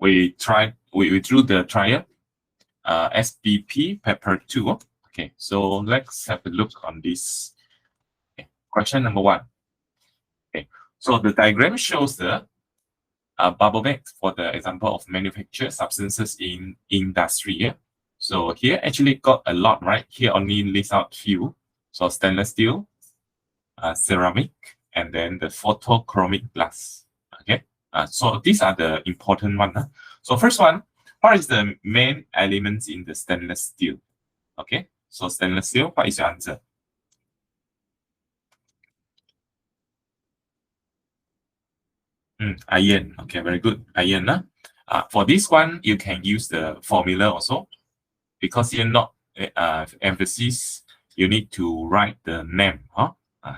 we drew the trial SPP paper 2. Okay, so let's have a look on this. Okay. Question number 1. Okay, so the diagram shows the bottleneck for the example of manufactured substances in industry. Yeah? So here actually got a lot, right? Here only list out few. So stainless steel, ceramic, and then the photochromic glass. Okay, so these are the important one. So first one, what is the main elements in the stainless steel? Okay, so stainless steel, what is your answer? Iron. Okay, very good. Iron. For this one, you can use the formula also, because you're not emphasis. You need to write the name.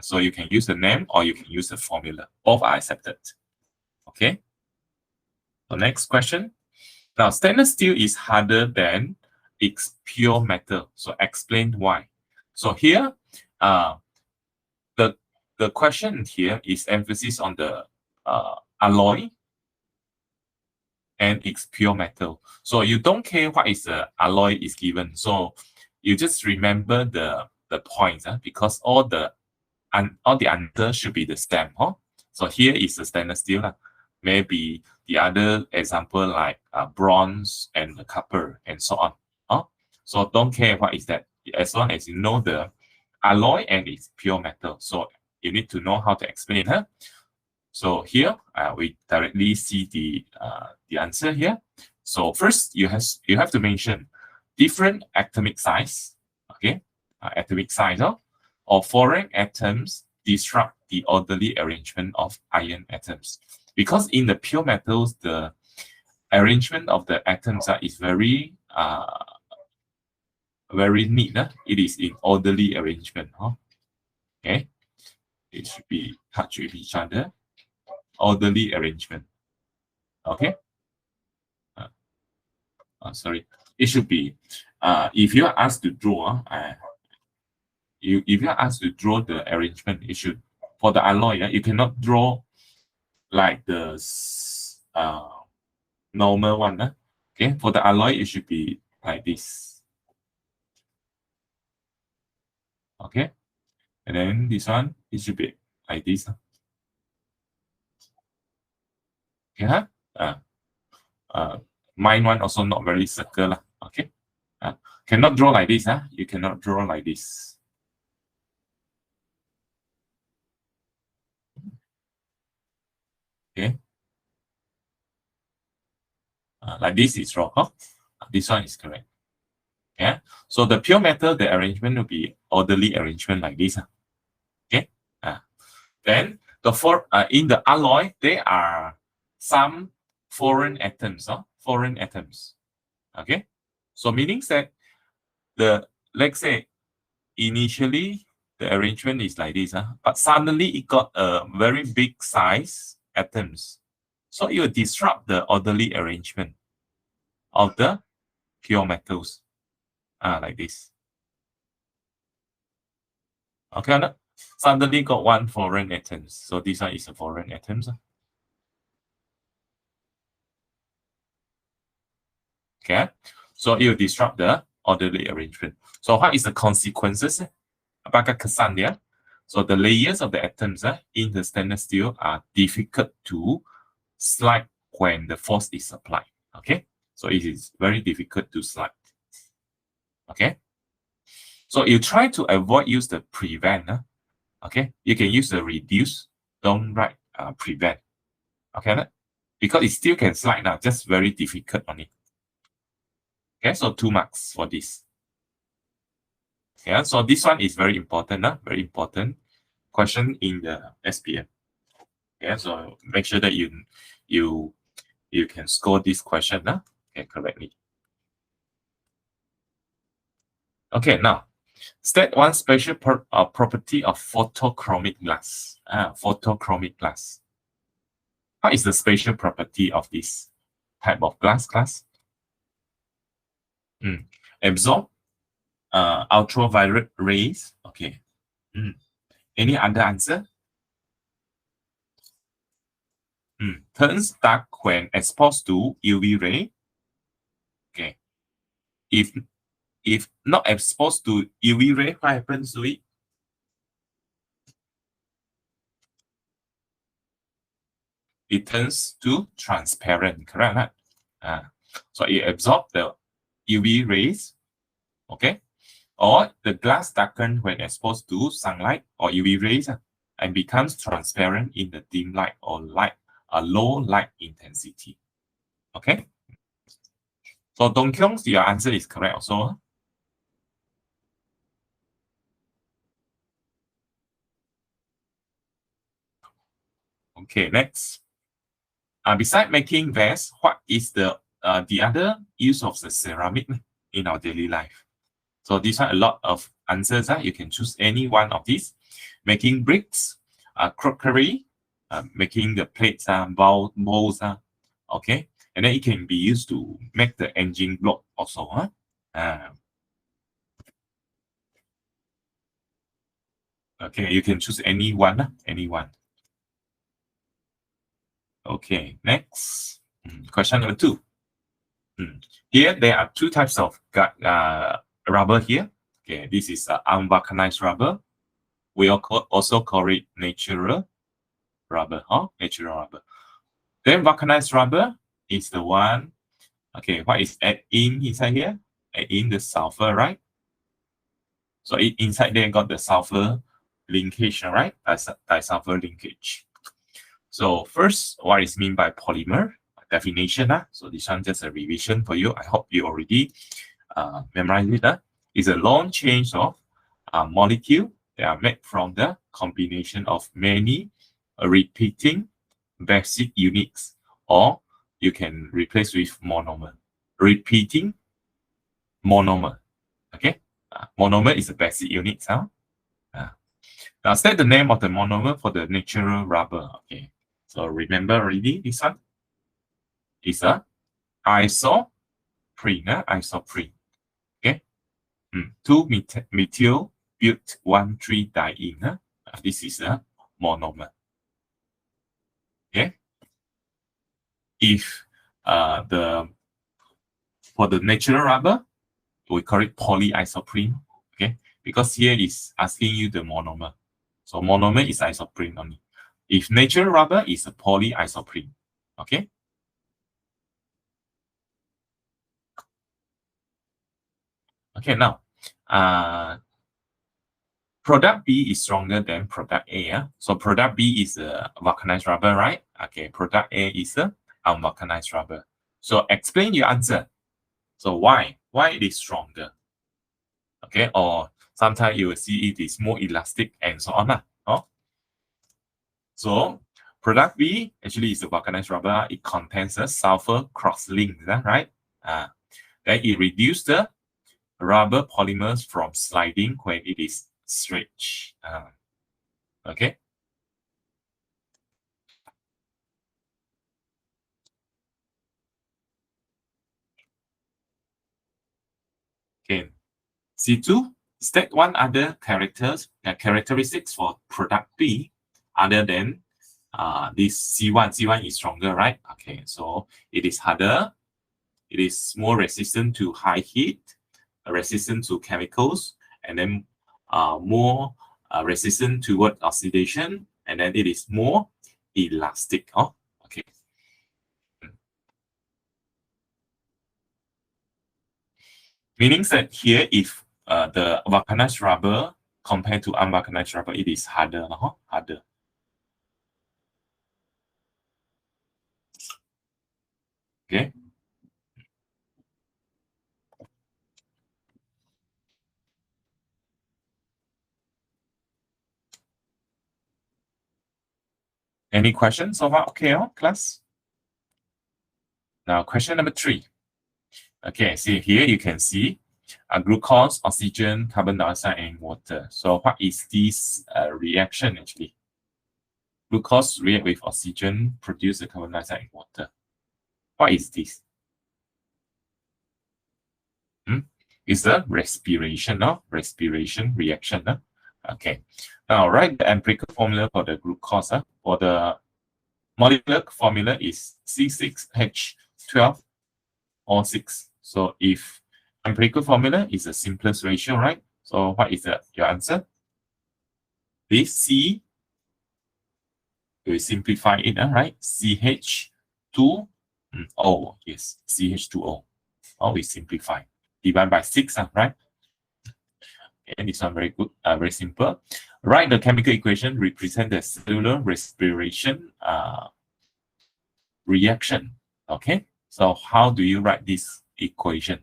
So you can use the name or you can use the formula. Both are accepted. Okay. The next question. Now, stainless steel is harder than its pure metal. So explain why. So here, the question here is emphasis on the alloy and its pure metal. So you don't care what is the alloy is given. So you just remember the points, because all the answer should be the same. So here is the stainless steel. Maybe the other example like bronze and the copper and so on. So don't care what is that, as long as you know the alloy and its pure metal. So you need to know how to explain it. So here we directly see the answer here. So first you have to mention different atomic size. Okay, atomic size of foreign atoms disrupt the orderly arrangement of iron atoms. Because in the pure metals, the arrangement of the atoms is very neat. It is in orderly arrangement. Okay, it should be touch with each other. Orderly arrangement. Okay. Sorry. It should be. If you are asked to draw, if you are asked to draw the arrangement, it should, for the alloy. You cannot draw like the normal one. Okay. For the alloy, it should be like this. Okay. And then this one, it should be like this. Okay. Mine one also not very circle. Okay. Cannot draw like this. You cannot draw like this. Okay. Like this is wrong. This one is correct. Yeah. So the pure metal, the arrangement will be orderly arrangement like this. Okay. Then in the alloy, there are some foreign atoms. Foreign atoms. Okay. So meaning that let's say initially the arrangement is like this, but suddenly it got a very big size atoms. So it will disrupt the orderly arrangement of the pure metals. Like this. Okay, suddenly got one foreign atoms. So this one is a foreign atoms. Okay, so it will disrupt the orderly arrangement. So what is the consequences? Apakah kesan dia? So the layers of the atoms in the stainless steel are difficult to slide when the force is applied. Okay, so it is very difficult to slide. Okay, so you try to avoid use the prevent. Okay, you can use the reduce. Don't write prevent. Okay, because it still can slide now, just very difficult on it. Okay, so 2 marks for this. Yeah, so this one is very important. Very important question in the SPM. Yeah, so make sure that you can score this question correctly. Okay, now state one special property of photochromic glass. Photochromic glass. What is the special property of this type of glass? Absorb ultraviolet rays. Okay. Any other answer? turns dark when exposed to UV ray. Okay. If not exposed to UV ray, what happens to it? It turns to transparent, correct? Right? So it absorbs the UV rays, okay? Or the glass darkens when exposed to sunlight or UV rays and becomes transparent in the dim light or low light intensity. Okay? So Dong Kyung, your answer is correct also. Okay, next. Besides making vase, what is the other use of the ceramic in our daily life? So these are a lot of answers. You can choose any one of these. Making bricks, crockery, making the plates, bowls, okay? And then it can be used to make the engine block also. Okay, you can choose any one, any one. Okay, next. Question number 2. Here, there are 2 types of rubber here. Okay, this is unvulcanized rubber. We also call it natural rubber, natural rubber. Then vulcanized rubber is the one, okay, what is add in inside here? Add in the sulfur, right? So inside there got the sulfur linkage, right? Disulfur linkage. So first, what is mean by polymer? Definition. So this one just a revision for you. I hope you already memorized it. It's a long chain of molecule. They are made from the combination of many repeating basic units, or you can replace with monomer. Repeating monomer. Okay, monomer is a basic unit. Now state the name of the monomer for the natural rubber. Okay, so remember already this one is a isoprene. Isoprene. Okay, 2-methyl butyl 1,3-diene. This is a monomer. Okay, if for the natural rubber, we call it polyisoprene. Okay, because here is asking you the monomer. So monomer is isoprene only. If natural rubber is a polyisoprene. Okay. Okay, now product B is stronger than product A. So product B is a vulcanized rubber, right? Okay, product A is a unvulcanized rubber. So explain your answer. So why? Why it is stronger? Okay, or sometimes you will see it is more elastic and so on. So product B actually is a vulcanized rubber. It contains a sulfur cross-link, right? Then it reduces the rubber polymers from sliding when it is stretched. Okay. Okay. C2, state one other characteristics for product B other than this C1. C1 is stronger, right? Okay, so it is harder. It is more resistant to high heat, resistant to chemicals, and then more resistant toward oxidation, and then it is more elastic. Okay. Meaning that here, if the vulcanized rubber compared to unvulcanized rubber, it is harder. Harder. Okay. Any questions so far? Okay, class. Now, question number 3. Okay, see here you can see glucose, oxygen, carbon dioxide, and water. So what is this reaction actually? Glucose react with oxygen, produce the carbon dioxide and water. What is this? It's a respiration, respiration reaction. Okay. Now write the empirical formula for the glucose. For the molecular formula is C6H12O6. So if empirical formula is the simplest ratio, right? So what is your answer? This C, we simplify it, right? CH2O, yes, CH2O. Or we simplify. Divide by 6, right? And this one very good, very simple. Write the chemical equation represent the cellular respiration reaction. Okay, so how do you write this equation?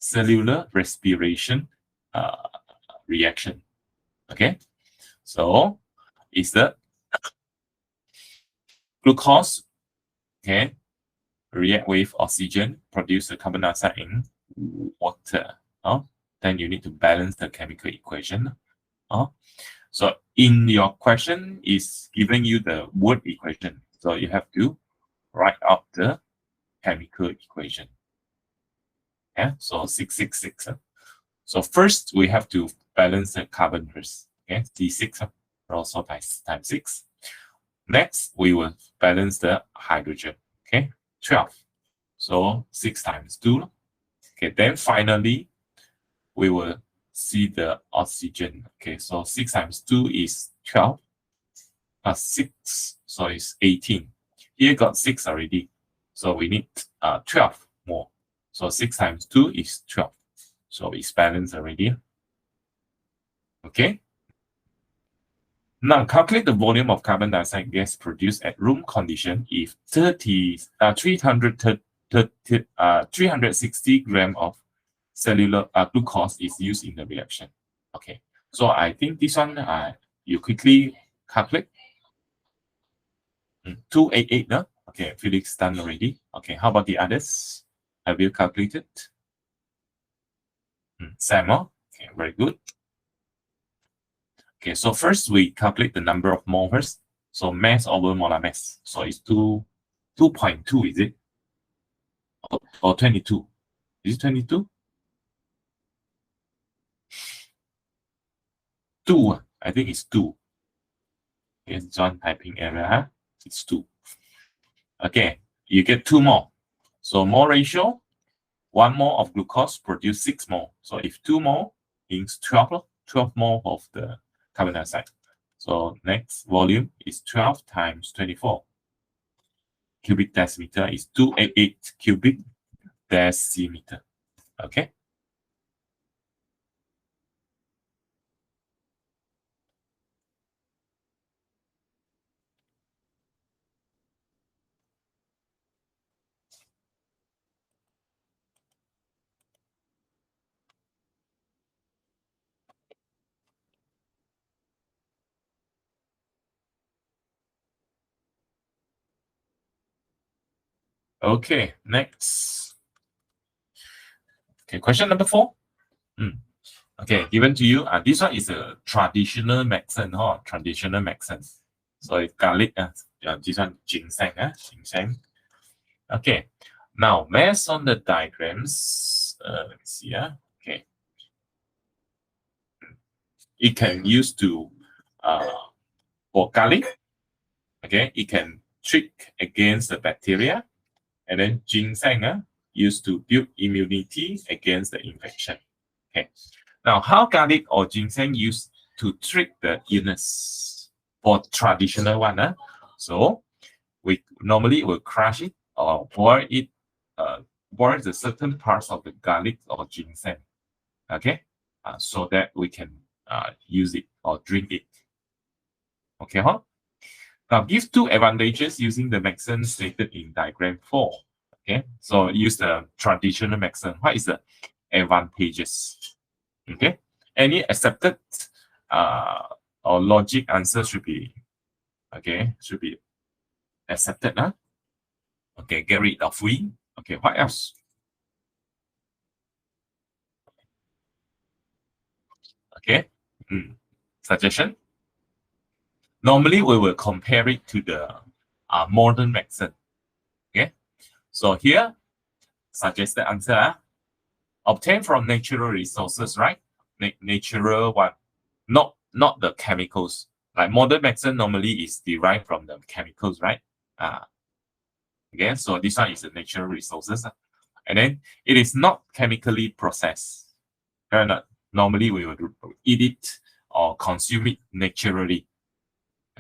Cellular respiration reaction. Okay, so is the glucose, okay, react with oxygen, produce the carbon dioxide in water. Then you need to balance the chemical equation. So in your question is giving you the word equation. So you have to write out the chemical equation. Yeah, so 666. So first we have to balance the carbon first. Okay, C6 also times 6. Next, we will balance the hydrogen. Okay, 12. So 6 times 2. Okay, then finally we will see the oxygen. Okay, so 6 times 2 is 12 plus 6, so it's 18. Here got 6 already, so we need 12 more. So 6 times 2 is 12. So it's balanced already. Okay. Now calculate the volume of carbon dioxide gas produced at room condition if 360 grams of cellular glucose is used in the reaction. Okay, so I think this one you quickly calculate. 288, no? Okay, Felix done already. Okay, how about the others? Have you calculated? Samuel, okay, very good. Okay, so first we calculate the number of moles. So mass over molar mass. So it's 2.2, is it? Or 22? Is it 22? 2, I think it's 2. Here's John typing error, huh? It's 2. Okay, you get 2 more. So mole ratio, 1 mole of glucose produce 6 mole. So if 2 mole means 12 mole of the carbon dioxide. So next volume is 12 times 24. Cubic decimeter is 288 cubic decimeter. Okay. Okay, next. Okay, question number 4. Okay, given to you. This one is a traditional medicine, traditional medicine. So it's garlic, this one ginseng, ginseng. Okay, now based on the diagrams, let me see, okay. It can use to, for garlic, okay, it can treat against the bacteria, and then ginseng used to build immunity against the infection. Okay, now how garlic or ginseng used to treat the illness for traditional one? So we normally will crush it or boil it, boil the certain parts of the garlic or ginseng, okay, so that we can use it or drink it. Okay, Now give 2 advantages using the medicine stated in diagram 4. Okay, so use the traditional medicine. What is the advantages? Okay, any accepted or logic answer should be accepted. Okay, get rid of we. Okay, what else? Okay, suggestion. Normally we will compare it to the modern medicine. Okay, so here suggested answer, obtain from natural resources, right? Natural one, not the chemicals, Like modern medicine normally is derived from the chemicals, right? Okay, so this one is the natural resources. And then it is not chemically processed. Normally we would eat it or consume it naturally.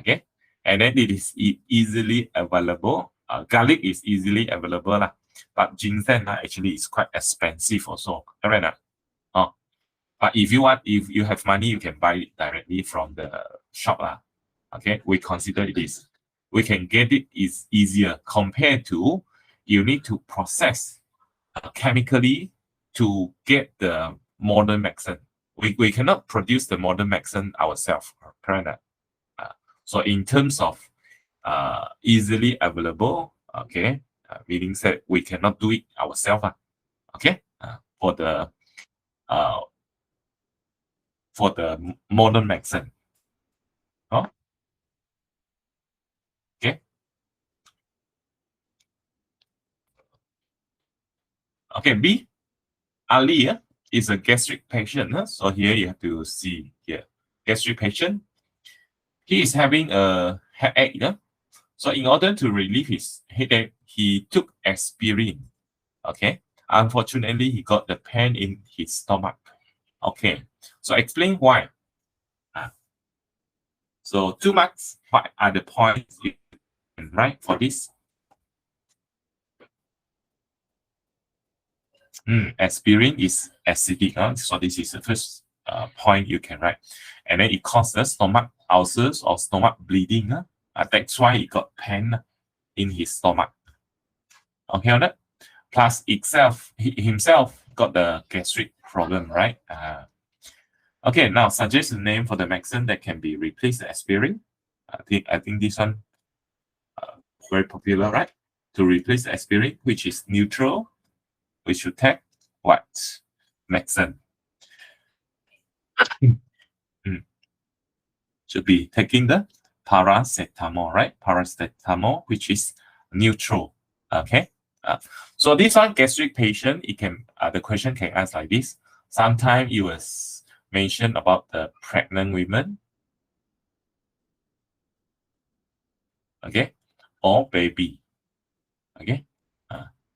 Okay, and then it is easily available. Garlic is easily available, but ginseng actually is quite expensive also. Correct? But if you have money, you can buy it directly from the shop. Okay, we consider it is. We can get it is easier compared to you need to process chemically to get the modern medicine. We cannot produce the modern medicine ourselves, correct? So in terms of easily available, okay, meaning that we cannot do it ourselves, okay, uh, for the modern medicine. Oh, okay. Okay, B. Ali is a gastric patient. So here you have to see here. Gastric patient. He is having a headache. So in order to relieve his headache, he took aspirin. Okay. Unfortunately, he got the pain in his stomach. Okay. So explain why. So 2 marks. What are the points you can write for this? Aspirin is acidic. So this is the first point you can write. And then it causes stomach ulcers or stomach bleeding. That's why he got pain in his stomach. Okay, on that. Plus itself, he himself got the gastric problem, right? Okay, now suggest a name for the medicine that can be replaced the aspirin. I think this one very popular, right? To replace the aspirin, which is neutral, we should take what? Medicine. Should be taking the paracetamol, right? Paracetamol, which is neutral. Okay. So this one gastric patient, it can the question can ask like this. Sometimes it was mentioned about the pregnant women, okay, or baby, okay.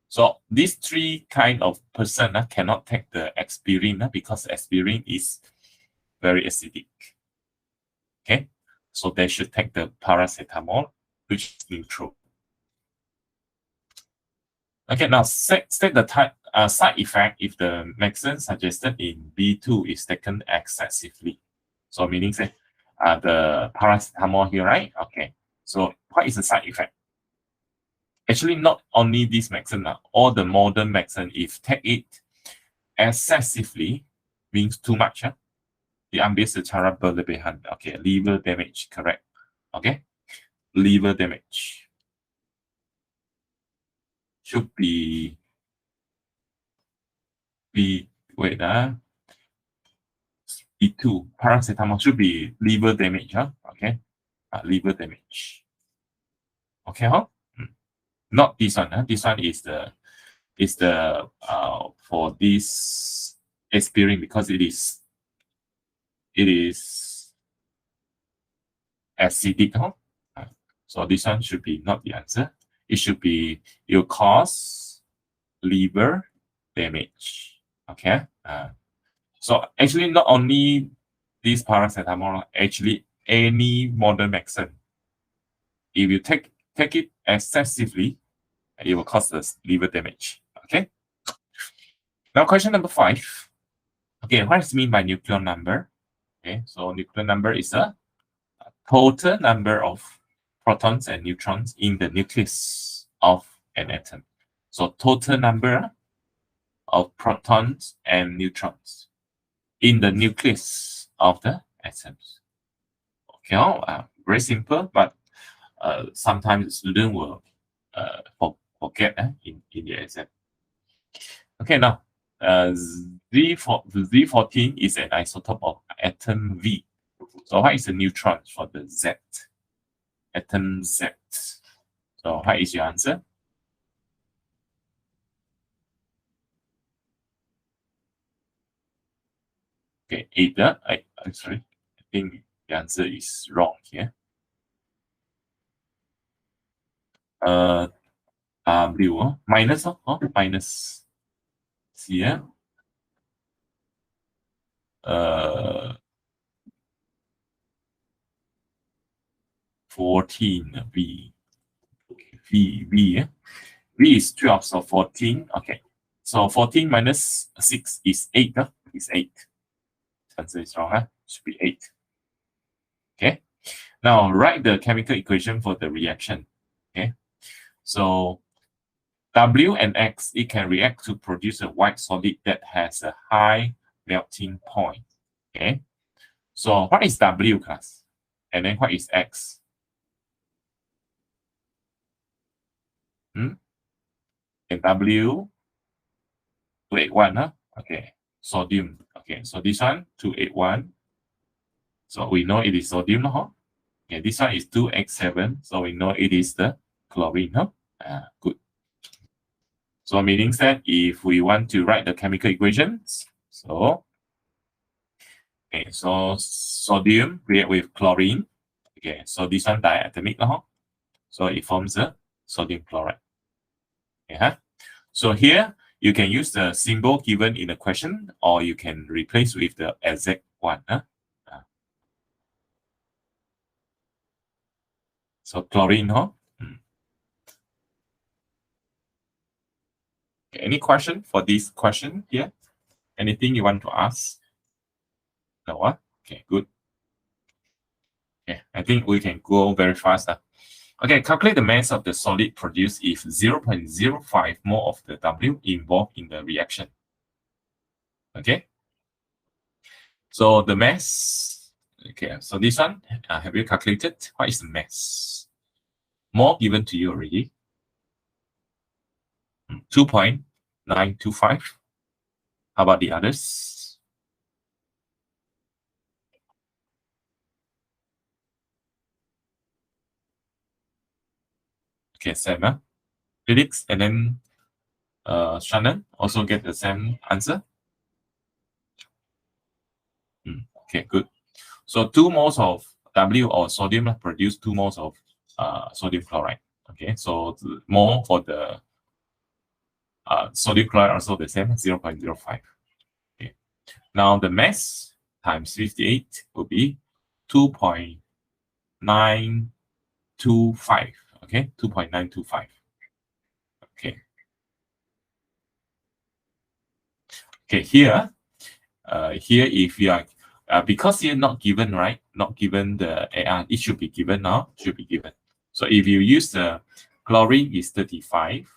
So these three kind of person cannot take the aspirin because aspirin is very acidic. Okay, so they should take the paracetamol, which is neutral. Okay, now state the type side effect if the medicine suggested in B2 is taken excessively. So meaning say the paracetamol here, right? Okay. So what is the side effect? Actually, not only this medicine, all the modern medicine, if take it excessively, means too much. Diambil secara berlebihan. Okay, liver damage, correct. Okay, liver damage should be wait B2 paracetamol should be liver damage, okay, liver damage. Okay, not this one. This one is the for this aspirin because it is acidic. So this one should be not the answer. It should be you cause liver damage. Okay. So actually, not only this paracetamol, actually any modern medicine, if you take it excessively, it will cause us liver damage. Okay. Now, question number 5. Okay, what does it mean by nucleon number? Okay, so nucleon number is a total number of protons and neutrons in the nucleus of an atom. So total number of protons and neutrons in the nucleus of the atoms. Okay, very simple, but sometimes the student will forget in the exam. Okay, now Z14 is an isotope of atom V. So what is the neutron for the Z? Atom Z. So what is your answer? Okay, either sorry, I think The answer is wrong here. W minus minus here. 14 V. V is 12, so 14. Okay. So 14 minus 6 is 8. Is 8. Answer is wrong. Should be 8. Okay. Now write the chemical equation for the reaction. Okay. So W and X, it can react to produce a white solid that has a high melting point. Okay. So what is W, class? And then what is X? And W 281, huh? Okay. Sodium. Okay, so this one 281. So we know it is sodium, huh? Okay, this one is 2x7. So we know it is the chlorine, huh? Good. So meaning that if we want to write the chemical equations, so okay, so sodium react with chlorine. Okay, so this one diatomic, huh? So it forms a sodium chloride. Okay, so here you can use the symbol given in the question, or you can replace with the exact one. So chlorine, huh? Okay, any question for this question here? Anything you want to ask? No, okay, good. Okay, I think we can go very fast. Okay, calculate the mass of the solid produced if 0.05 mole of the W involved in the reaction. Okay, so the mass, okay, so this one, have you calculated? What is the mass? Mole given to you already. 2.925. How about the others? Okay, same. Felix and then Shannon also get the same answer. Okay, good. So 2 moles of W or sodium produce 2 moles of sodium chloride. Okay, so the mole for the sodium chloride also the same, 0.05. Okay. Now the mass times 58 will be 2.925. Okay, 2.925. Okay. Okay, here if you are because you're not given, right? Not given the AR, it should be given now, should be given. So if you use the chlorine is 35,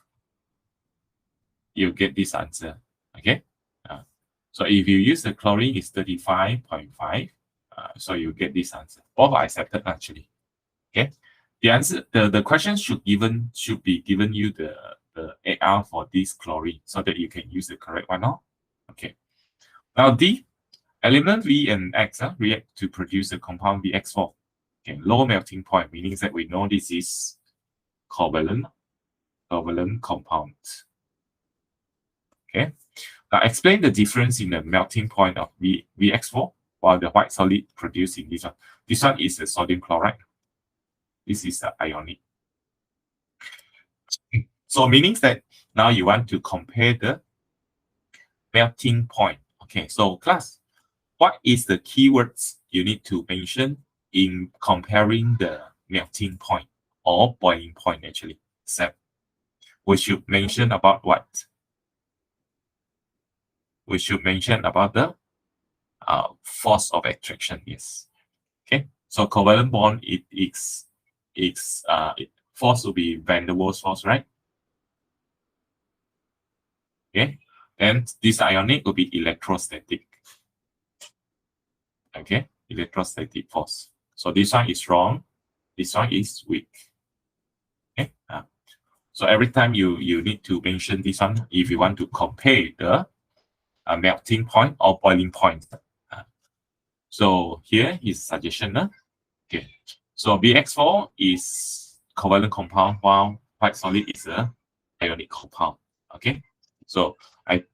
you get this answer. Okay. So if you use the chlorine is 35.5, so you get this answer. Both are accepted actually. Okay. The answer, the question should be given you the AR for this chlorine so that you can use the correct one now. Okay. Now D, element V and X react to produce a compound VX4. Okay, low melting point, meaning that we know this is covalent compound. Okay. Now explain the difference in the melting point of VX4 while the white solid producing this one. This one is the sodium chloride. This is the ionic. So meaning that now you want to compare the melting point. Okay, so class, what is the keywords you need to mention in comparing the melting point or boiling point actually? Except we should mention about what? We should mention about the force of attraction. Yes. Okay. So covalent bond force will be Van der Waals force, right? Okay. And this ionic will be electrostatic. Okay, electrostatic force. So this one is wrong. This one is weak. Okay. So every time you need to mention this one if you want to compare the melting point or boiling point. So here is suggestion. Okay. So BX4 is covalent compound while white solid is a ionic compound. Okay. So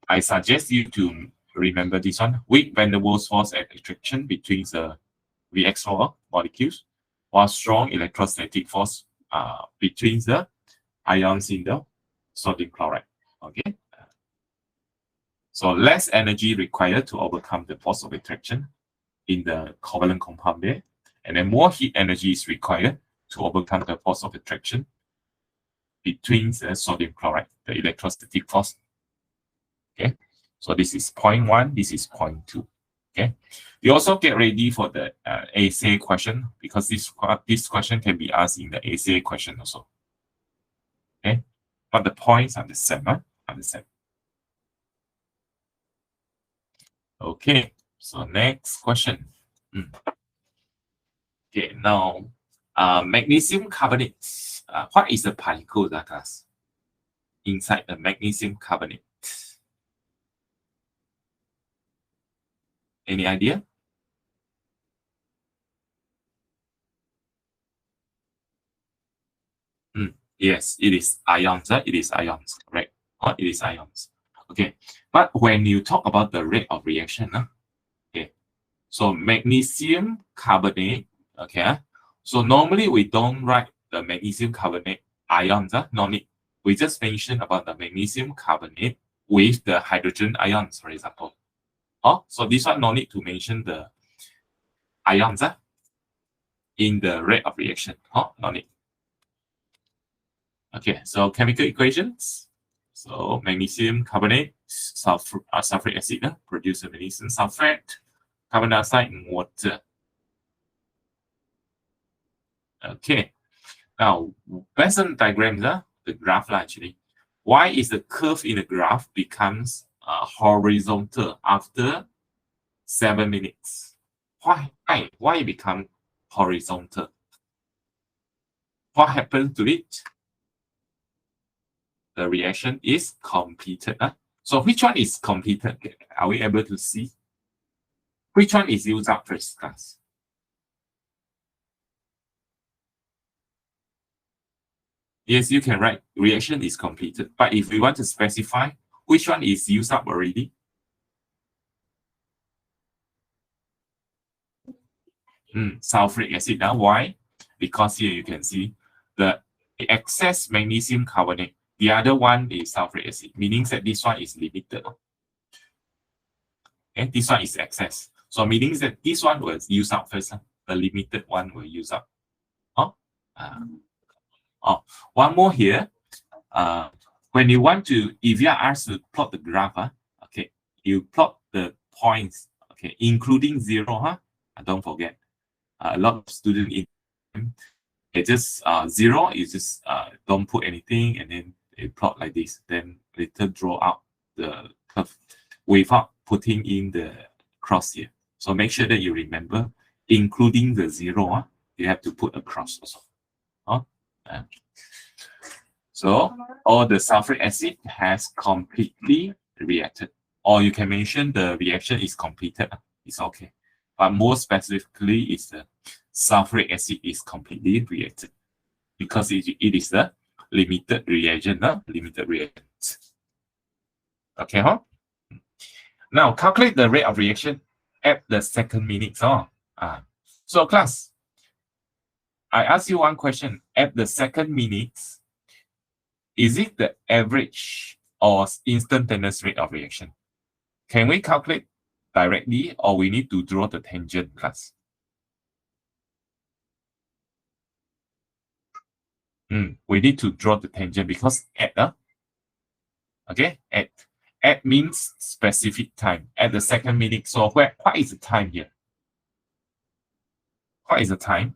I suggest you to remember this one. Weak Van der Waals force at attraction between the VX4 molecules, while strong electrostatic force between the ions in the sodium chloride. Okay. So less energy required to overcome the force of attraction in the covalent compound there, and then more heat energy is required to overcome the force of attraction between the sodium chloride, the electrostatic force. Okay, so this is point 1, this is point 2. Okay, you also get ready for the essay question, because this question can be asked in the essay question also. Okay, but the points are the same. Okay, so next question. Okay, now magnesium carbonate. What is the particle, class? Inside the magnesium carbonate. Any idea? Yes, it is ions. It is ions, correct? It is ions. Okay, but when you talk about the rate of reaction, okay, so magnesium carbonate, okay, so normally we don't write the magnesium carbonate ions, no need. We just mention about the magnesium carbonate with the hydrogen ions, for example. So this one no need to mention the ions in the rate of reaction. No need. Okay, so chemical equations. So magnesium carbonate, sulfuric acid produce a magnesium sulfate, carbon dioxide, and water. Okay, now based on diagrams, the graph actually, why is the curve in the graph becomes horizontal after 7 minutes? Why it become horizontal? What happens to it? The reaction is completed. So which one is completed? Are we able to see? Which one is used up first, class? Yes, you can write reaction is completed. But if we want to specify which one is used up already, sulfuric acid. Why? Because here you can see the excess magnesium carbonate. The other one is sulfuric acid, meaning that this one is limited. Okay, this one is excess. So meaning that this one will use up first. The limited one will use up. One more here. When you want to, if you are asked to plot the graph, okay, you plot the points, okay, including 0, don't forget. A lot of students in it just 0, you just don't put anything, and then it plot like this, then later draw out the curve without putting in the cross here. So make sure that you remember, including the 0, you have to put a cross also. So all the sulfuric acid has completely reacted, or you can mention the reaction is completed. It's okay, but more specifically, is the sulfuric acid is completely reacted because it is the limited reagent. Limited reagent. Okay, Now calculate the rate of reaction at the second minute. So class, I ask you one question. At the second minute, is it the average or instantaneous rate of reaction? Can we calculate directly, or we need to draw the tangent, class? We need to draw the tangent because at at means specific time at the second minute. So what is the time here? What is the time?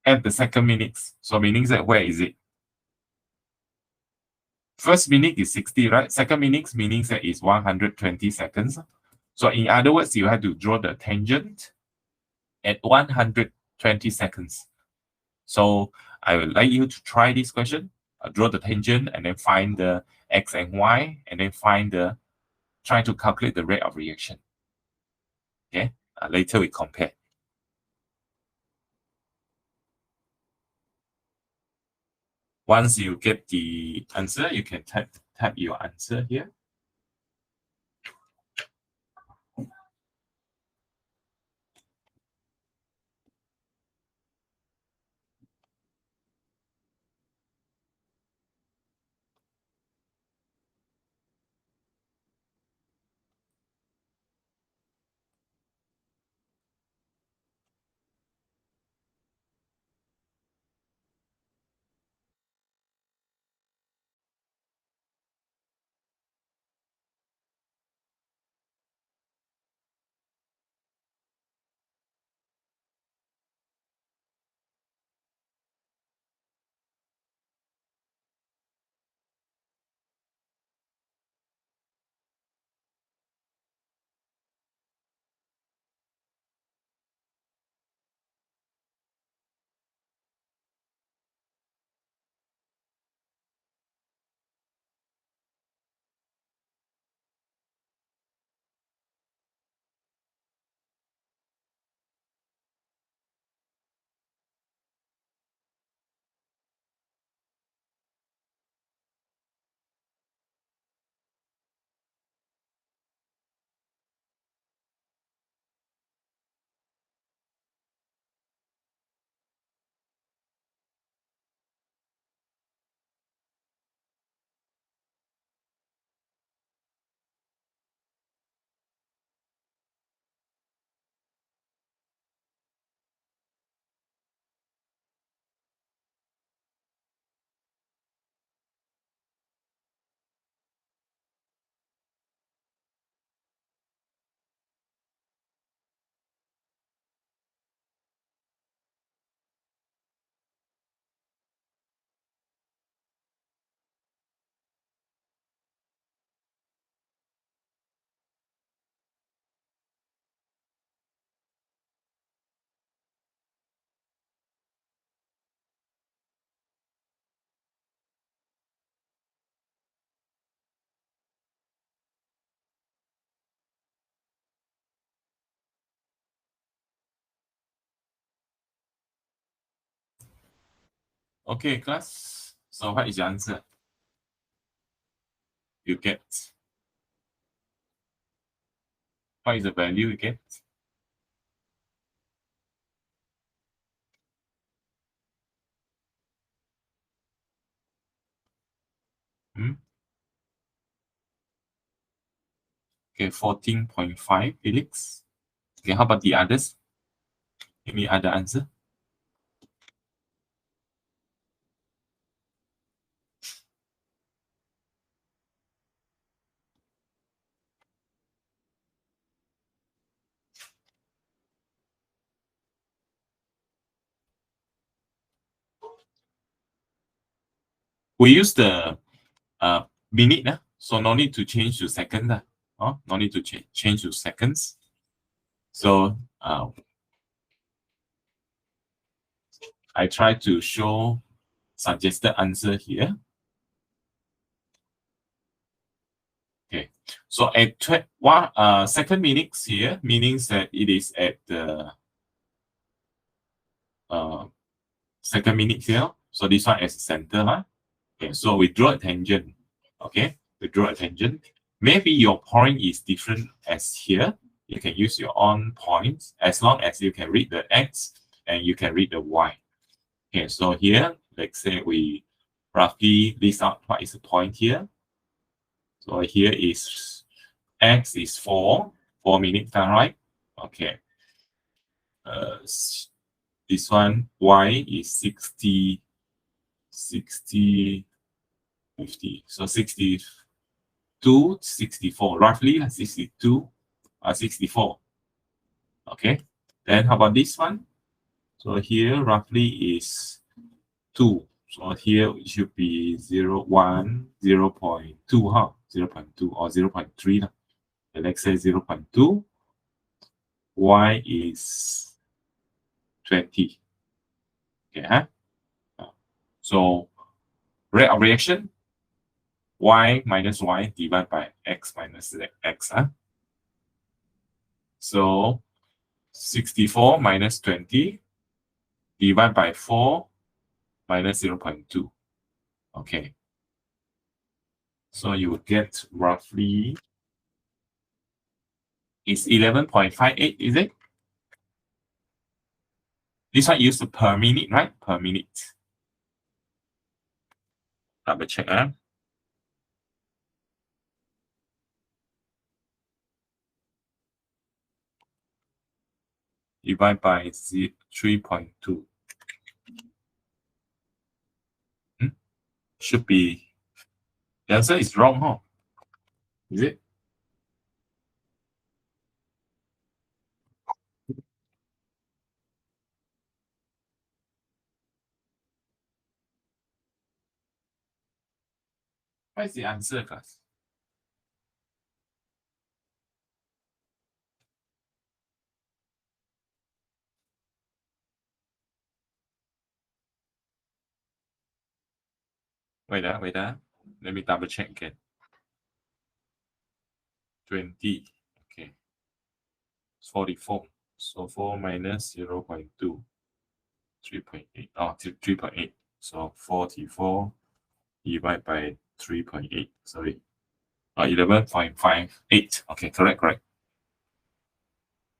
At the second minute. So meaning that where is it? First minute is 60, right? Second minute meaning that is 120 seconds. So in other words, you have to draw the tangent at 120 seconds. So I would like you to try this question. Draw the tangent and then find the x and y, and then try to calculate the rate of reaction. Okay, later we compare. Once you get the answer, you can type your answer here. Okay, class. So what is your answer? You get. What is the value you get? Hmm? Okay, 14.5 Felix. Okay, how about the others? Any other answer? We use the minute, so no need to change to second. No need to change to seconds. So I try to show suggested answer here. Okay, so at second minutes here, means that it is at the second minute here. So this one is center, huh? Okay, so we draw a tangent. Okay, we draw a tangent. Maybe your point is different as here. You can use your own points as long as you can read the x and you can read the y. Okay, so here, let's say we roughly list out what is the point here. So here is x is 4 minutes, right? Okay. This one, y is 60, 50. So 62, 64, roughly 62, 64. Okay. Then how about this one? So here roughly is 2. So here it should be 0, 1, 0 0.2, huh? 0 0.2 or 0 0.3. Let's say 0 0.2. Y is 20. Okay, huh? So rate of reaction, y minus y divided by x minus x. Huh? So 64 minus 20 divided by 4 minus 0 0.2. Okay. So you would get roughly is 11.58, is it? This one used per minute, right? Per minute. Double check. Divide by 3.2. Should be. The answer is wrong, huh? Is it? What is the answer, class? Wait, wait. Let me double check again. 20. Okay. 44. So 4 minus 0.2. 3.8. Oh, 3.8. So 44 divided by 3.8. Sorry. 11.58. Okay, correct.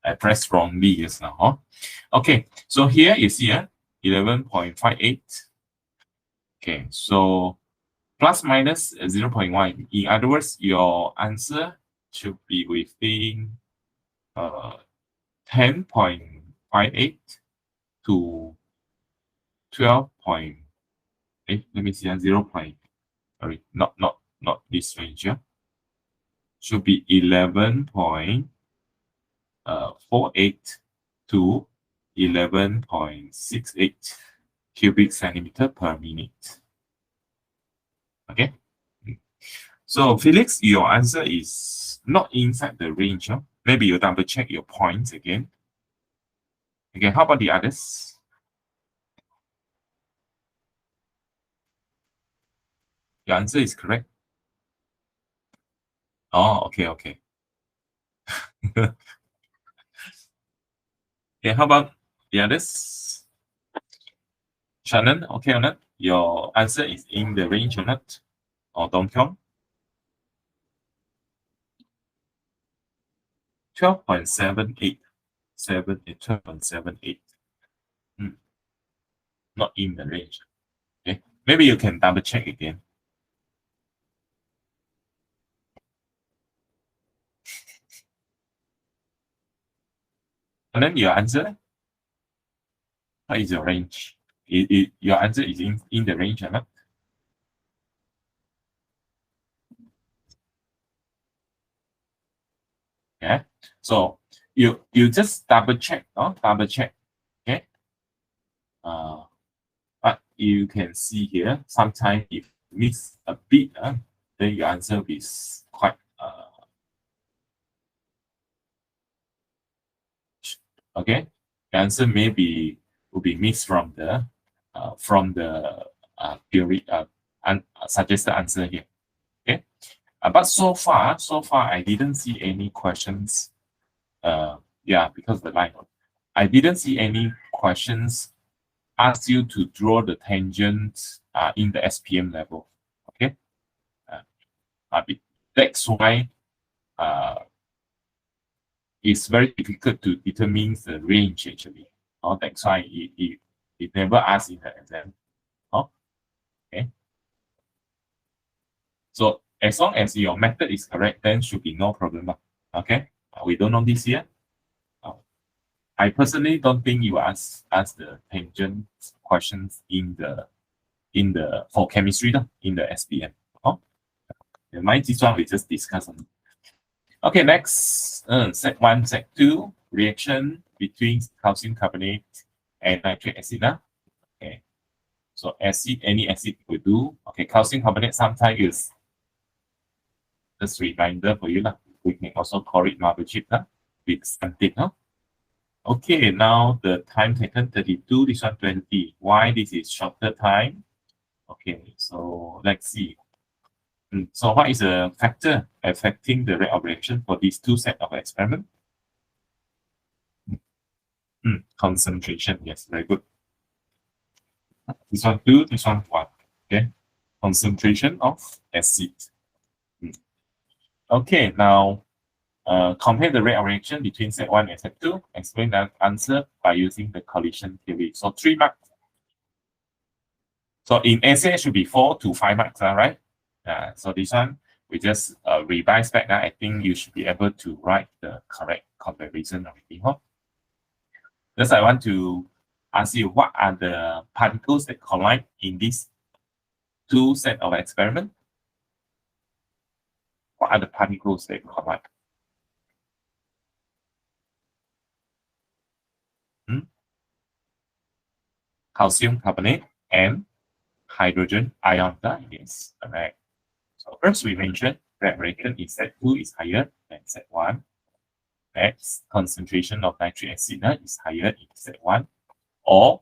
I pressed wrongly just now. Huh? Okay, so here you see 11.58. Okay, so plus minus 0.1. In other words, your answer should be within 10.58 to 12. Let me see 0. Sorry, not this range. Yeah, should be 11.48 to 11.68 cubic centimeter per minute. Okay. So Felix, your answer is not inside the range. Huh? Maybe you double check your points again. Okay, how about the others? Your answer is correct. Oh, okay. Okay, how about the others? Shannon, okay or not? Your answer is in the range or not? Or Dong Kyong? 12.78. 12.78. Not in the range. Okay. Maybe you can double check again. And then your answer? What is your range? Your answer is in the range or not? Yeah. So you just double check, double check. Okay. But you can see here, sometimes if you miss a bit, then your answer is quite okay. The answer will be missed from the theory suggested answer here. Okay. But so far I didn't see any questions. Yeah, because the line, I didn't see any questions ask you to draw the tangent in the SPM level. Okay. That's why it's very difficult to determine the range actually. That's why it never asks in the exam. Okay. So as long as your method is correct, then should be no problem. Okay. We don't know this here. I personally don't think you ask the tangent questions in the for chemistry in the SPM. This one we just discussed on. Okay, next set 1, set 2 reaction between calcium carbonate and nitric acid. Okay, so any acid will do. Okay, calcium carbonate sometimes is just reminder for you. We can also call it marble chip with something. Okay, now the time taken 32, this one 20. Why this is shorter time? Okay, so let's see. So what is a factor affecting the rate of reaction for these two sets of experiment? Concentration, yes, very good. This one 2, this one 1. Okay, concentration of acid. Okay, now compare the rate of reaction between Z1 and Z2. Explain the answer by using the collision theory. So 3 marks. So in essay, it should be 4 to 5 marks, right? So this one, we just revise back. I think you should be able to write the correct comparison already. Huh? Just I want to ask you, what are the particles that collide in this 2 set of experiment? What are the particles that collide? Calcium carbonate and hydrogen ion. Yes, correct. So first we mentioned that reaction in Z2 is higher than Z1. Next, concentration of nitric acid is higher in Z1, or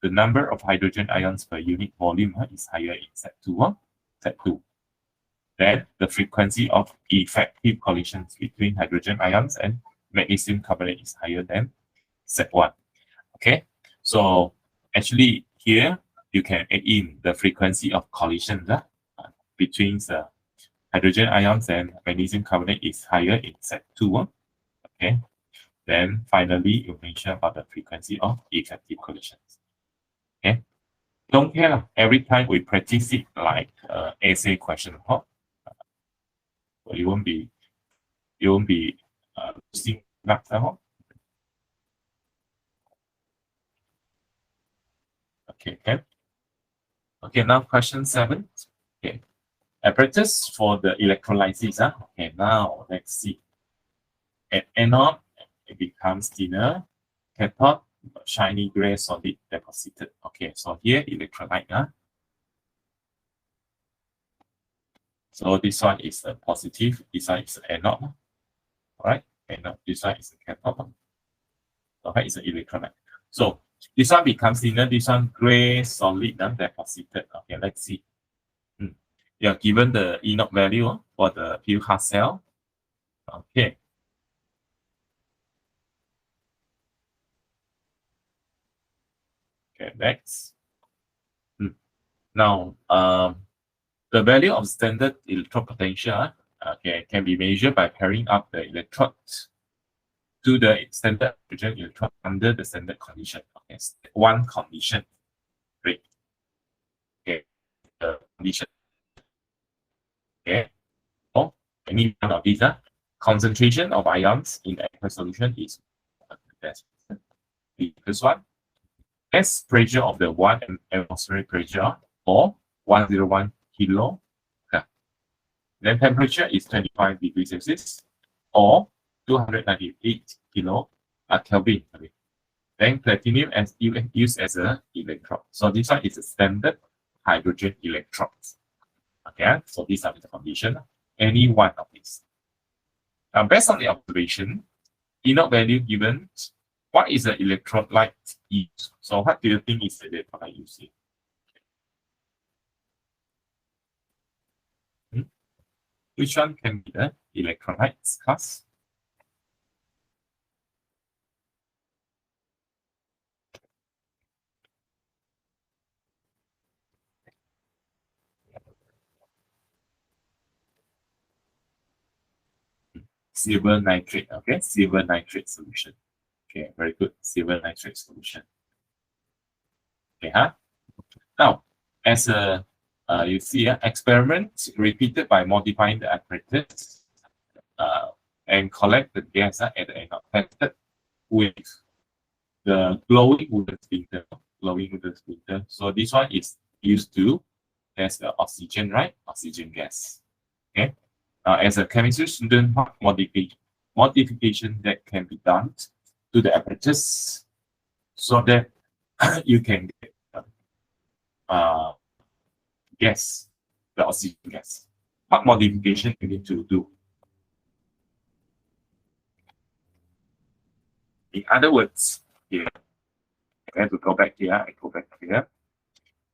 the number of hydrogen ions per unit volume is higher in Z2. Z2. Then the frequency of effective collisions between hydrogen ions and magnesium carbonate is higher than Z1. Okay, so actually here you can add in the frequency of collisions between the hydrogen ions and magnesium carbonate is higher in Z2. Okay, then finally you mention about the frequency of effective collisions. Okay, don't care every time we practice it like essay question. You won't be losing marks. Okay, okay, now question 7. Okay, apparatus for the electrolysis. Okay, now let's see. At anode, it becomes thinner. Cathode, shiny gray solid deposited. Okay, so here electrolyte. So this one is a positive, this one is an anode. Alright, anode, this one is a cathode. Alright, it's an electrolyte. So this one becomes thinner, this one gray solid deposited. Okay, let's see. You are given the E naught value for the pure hard cell. Okay. Okay, next. Now, the value of standard electrode potential can be measured by pairing up the electrodes to the standard hydrogen electrode under the standard condition. Okay, one condition. Great. Okay, the condition. Okay, or any one of these. Concentration of ions in aqueous solution is the first one. S pressure of the 1 atmospheric pressure, or 101 kilo. Then temperature is 25 degrees Celsius, or 298 kilo Kelvin. Then platinum is used as an electrode. So this one is a standard hydrogen electrode. Okay, so these are the conditions. Any one of these. Now, based on the observation, E naught value given, what is the electrolyte used? So what do you think is the electrolyte used? Which one can be the electrolytes class? Silver nitrate. Okay, silver nitrate solution. Okay, very good. Silver nitrate solution. Okay, now, as a you see, experiment repeated by modifying the apparatus and collect the gas at the anode tested with the glowing wooden splinter. Glowing wooden splinter. So this one is used to test the oxygen, right? Oxygen gas. Okay. As a chemistry student, what modification that can be done to the apparatus so that you can get gas, the oxygen gas. What modification you need to do? In other words, here, I have to go back here, I go back here.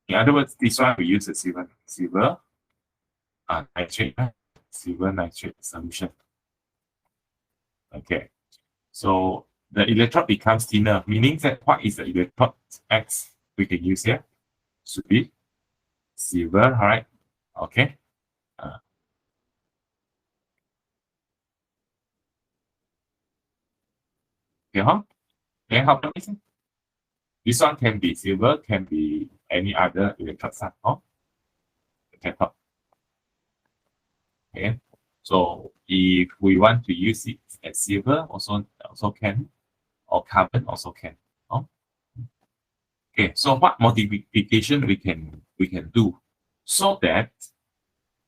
In other words, this one we use a silver nitrate solution. Okay, so the electrode becomes thinner, meaning that what is the electrode X we can use here? Should be silver, all right? Okay. Uh, okay, huh? Okay, how about this? This one can be silver, can be any other electrolyte, huh? Okay, huh? Okay. So if we want to use it as silver, also can, or carbon also can. Oh, okay. So what modification we can do so that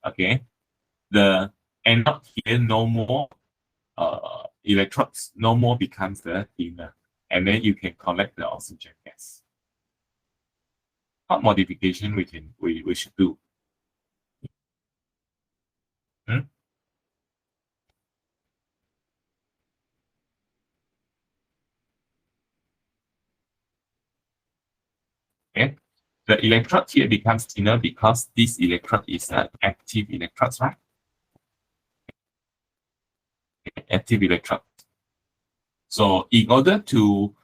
okay the anode here no more electrons no more becomes the thinner, and then you can collect the oxygen gas. What modification we should do? Hmm? Okay. The electrode here becomes thinner because this electrode is an active electrode, right? Active electrode. So in order to,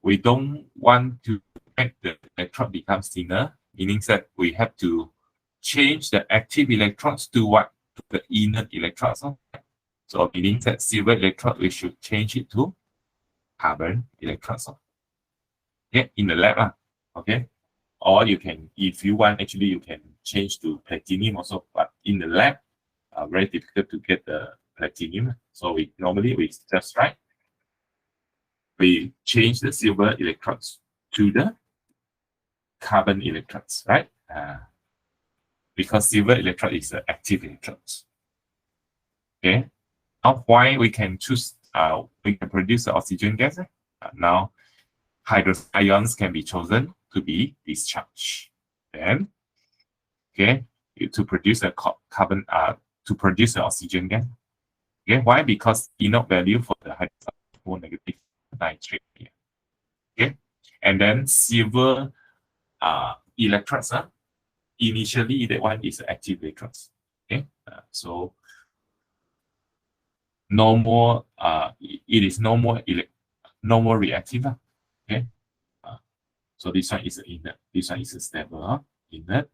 we don't want to make the electrode becomes thinner, meaning that we have to change the active electrons to what? To the inert electrodes. Huh? So meaning that silver electrode, we should change it to carbon electrodes. Huh? Yeah, in the lab. Okay. Or you can, if you want, actually you can change to platinum also, but in the lab, very difficult to get the platinum. So we normally we just write, we change the silver electrons to the carbon electrons, right? Because silver electrode is the active electrons. Okay. Now, why we can choose? We can produce the oxygen gas. Now, hydrogen ions can be chosen to be discharged. Then, okay, to produce a carbon, to produce the oxygen gas. Okay, why? Because inert value for the hydrogen more negative nitrate here. Okay, and then silver electrodes. Initially, that one is active electrodes. Okay, so no more. It is no more reactive. Okay, so this one is inert. This one is a stable inert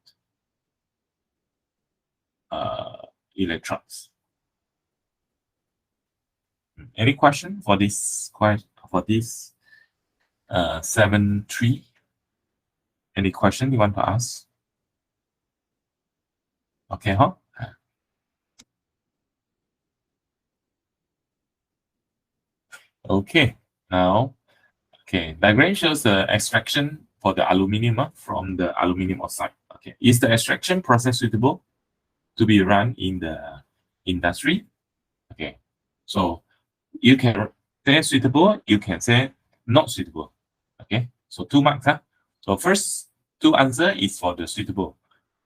electrons. Any question for this question for this 7.3? Any question you want to ask? Okay, huh? Okay, now, okay, diagram shows the extraction for the aluminum from the aluminum oxide. Okay, is the extraction process suitable to be run in the industry? Okay, so you can say suitable, you can say not suitable. Okay, so 2 marks. Huh? So first two answer is for the suitable.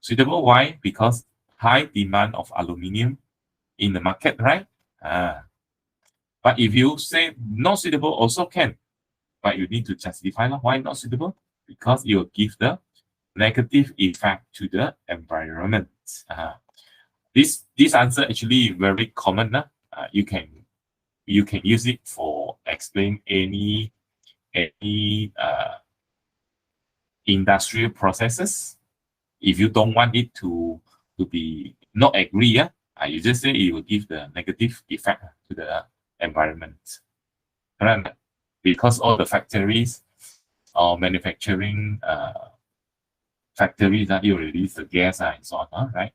Suitable, why? Because high demand of aluminum in the market, right? But if you say not suitable, also can, but you need to justify why not suitable, because it will give the negative effect to the environment. This answer actually very common. You can use it for explain any industrial processes. If you don't want it to be not agree, you just say it will give the negative effect to the environment. Right? Because all the factories or manufacturing factories that you release the gas and so on, right?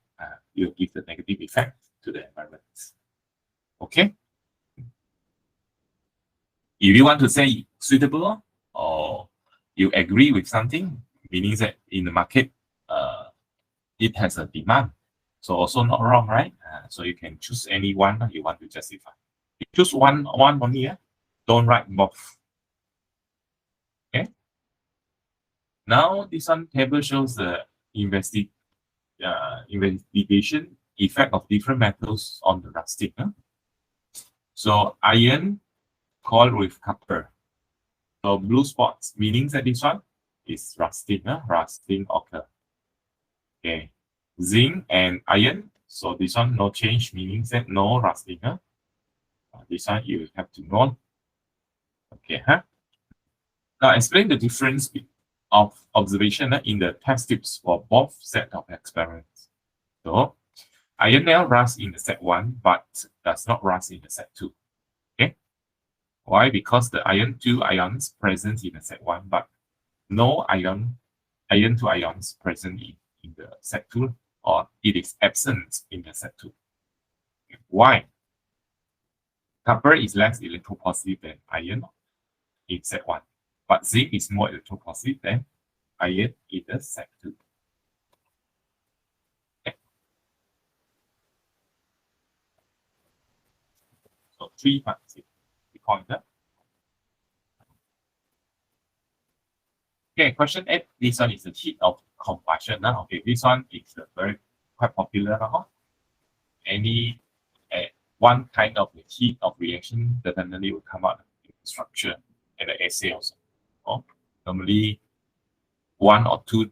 You give the negative effect to the environment. Okay. If you want to say suitable or you agree with something, meaning that in the market, it has a demand. So also not wrong, right? So you can choose any one you want to justify. You choose one only, yeah? Don't write both. Okay. Now this one table shows the investigation effect of different metals on the rusting. So iron coiled with copper. So blue spots, meaning that this one is rusting, rusting occur. Okay. Zinc and iron. So this one no change, meaning that no rusting. This one you have to know. Okay. Now explain the difference of observation in the test tubes for both set of experiments. So iron now rusts in the set 1, but does not rust in the set 2. Okay. Why? Because the iron 2 ions present in the set 1, but no iron 2 ions present in the set 2, or it is absent in the set 2. Why? Copper is less electropositive than iron in set 1, but zinc is more electropositive than iron in the set 2. Okay. So 3 parts. We call it that. Okay, question 8. This one is the heat of combustion. Okay, this one is very quite popular. Any one kind of the heat of reaction definitely will come out in the structure and the assay also. Normally one or two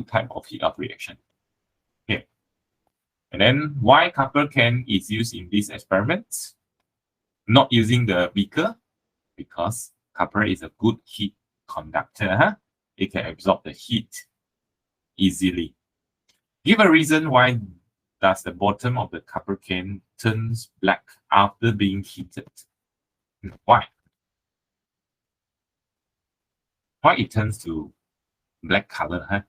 type of heat of reaction. Okay. And then why copper can is used in this experiment? Not using the beaker, because copper is a good heat conductor. It can absorb the heat easily. Give a reason why does the bottom of the copper can turns black after being heated. Why? Why it turns to black color?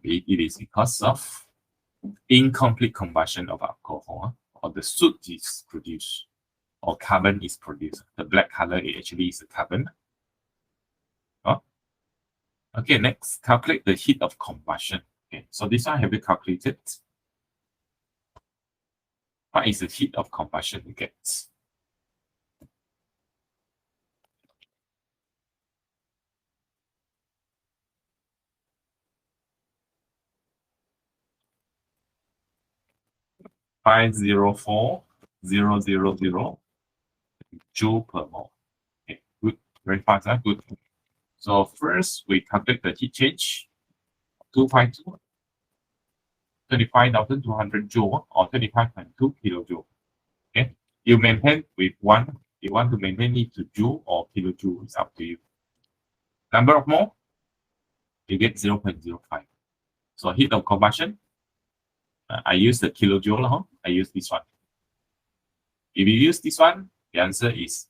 It is because of incomplete combustion of alcohol, or the soot is produced, or carbon is produced. The black color actually is the carbon. Okay, next, calculate the heat of combustion. Okay, so this one have you calculated? What is the heat of combustion you get? $504,000 joule per mole. Okay, good, very fast, good. So first we calculate the heat change. 252, 25,200 joule, or 25.2 kilojoule. Okay, you maintain with one. You want to maintain it to joule or kilojoule, it's up to you. Number of mole, you get 0.05. So heat of combustion, I use the kilojoule. I use this one. If you use this one, the answer is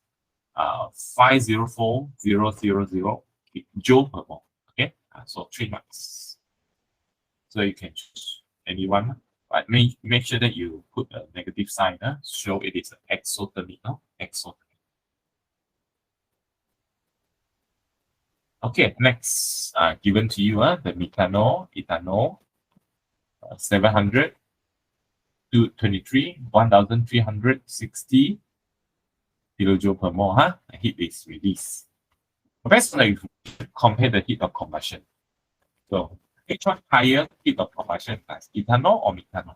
504,000 joule per mole. Okay, so 3 marks. So you can choose any one, but make sure that you put a negative sign. Show it is exothermic. Exothermic. Okay, next, given to you, the methanol, ethanol, 700 to 23, 1,360 kilojoule per mole. Heat is released. Best like compare the heat of combustion. So which one higher heat of combustion as ethanol or methanol?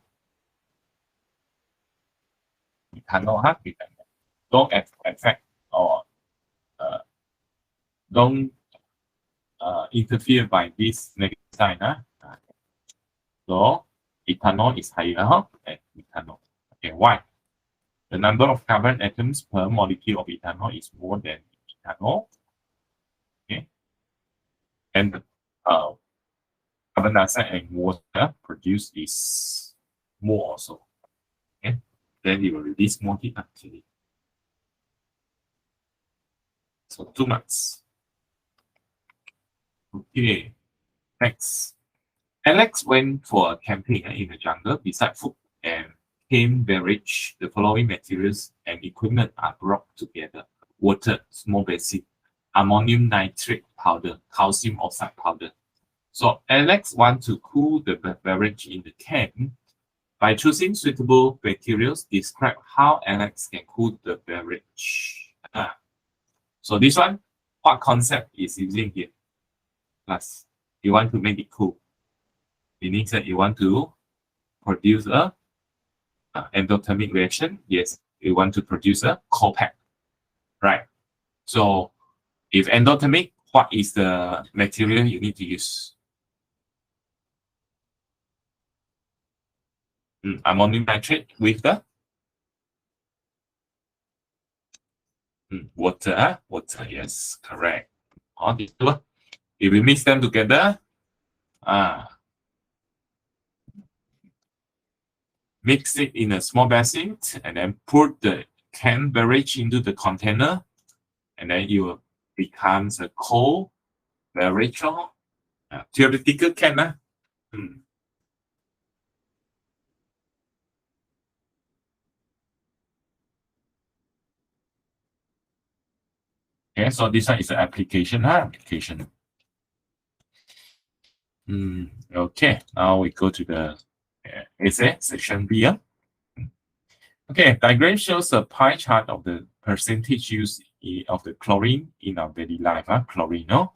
Methanol, methanol. Don't affect or don't interfere by this negative sign. So ethanol is higher than methanol. Okay, why? The number of carbon atoms per molecule of ethanol is more than methanol. Okay, and carbon dioxide and water produced is more also. Okay, then it will release more heat actually. So 2 marks. Okay, next. Alex went for a camping in the jungle beside food and came beverage. The following materials and equipment are brought together: water, small basin, ammonium nitrate powder, calcium oxide powder. So Alex wants to cool the beverage in the can. By choosing suitable materials, describe how Alex can cool the beverage. So this one, what concept is using here? Plus, you want to make it cool. Meaning that you want to produce a endothermic reaction. Yes, you want to produce a compact, right? So if endothermic, what is the material you need to use? Ammonium nitrate with the water. Water, yes, correct. All these two. If we mix them together, mix it in a small basin, and then put the canned beverage into the container, and then it will becomes a cold beverage. Theoretical can. Okay, so this one is an application. Application. Okay, now we go to the essay section B. Okay, diagram shows a pie chart of the percentage use of the chlorine in our daily life. Chlorine, no?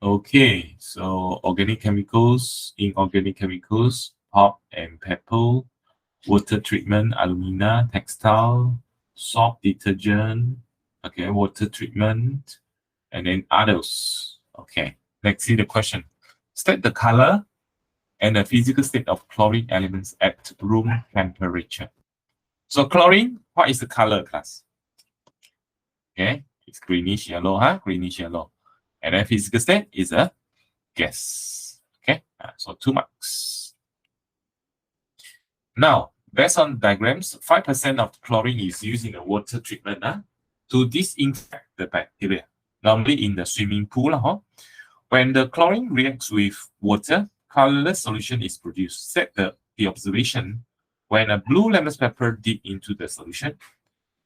Okay, so organic chemicals, inorganic chemicals, pulp and pepper, water treatment, alumina, textile, soap, detergent, okay, water treatment, and then others. Okay, let's see the question. State the color and the physical state of chlorine elements at room temperature. So chlorine, what is the color, class? Okay, it's greenish yellow, greenish yellow. And then physical state is a gas. Okay, so 2 marks. Now, based on diagrams, 5% of chlorine is used in the water treatment to disinfect the bacteria, normally in the swimming pool. When the chlorine reacts with water, colorless solution is produced. Set the observation when a blue lemon pepper dip into the solution.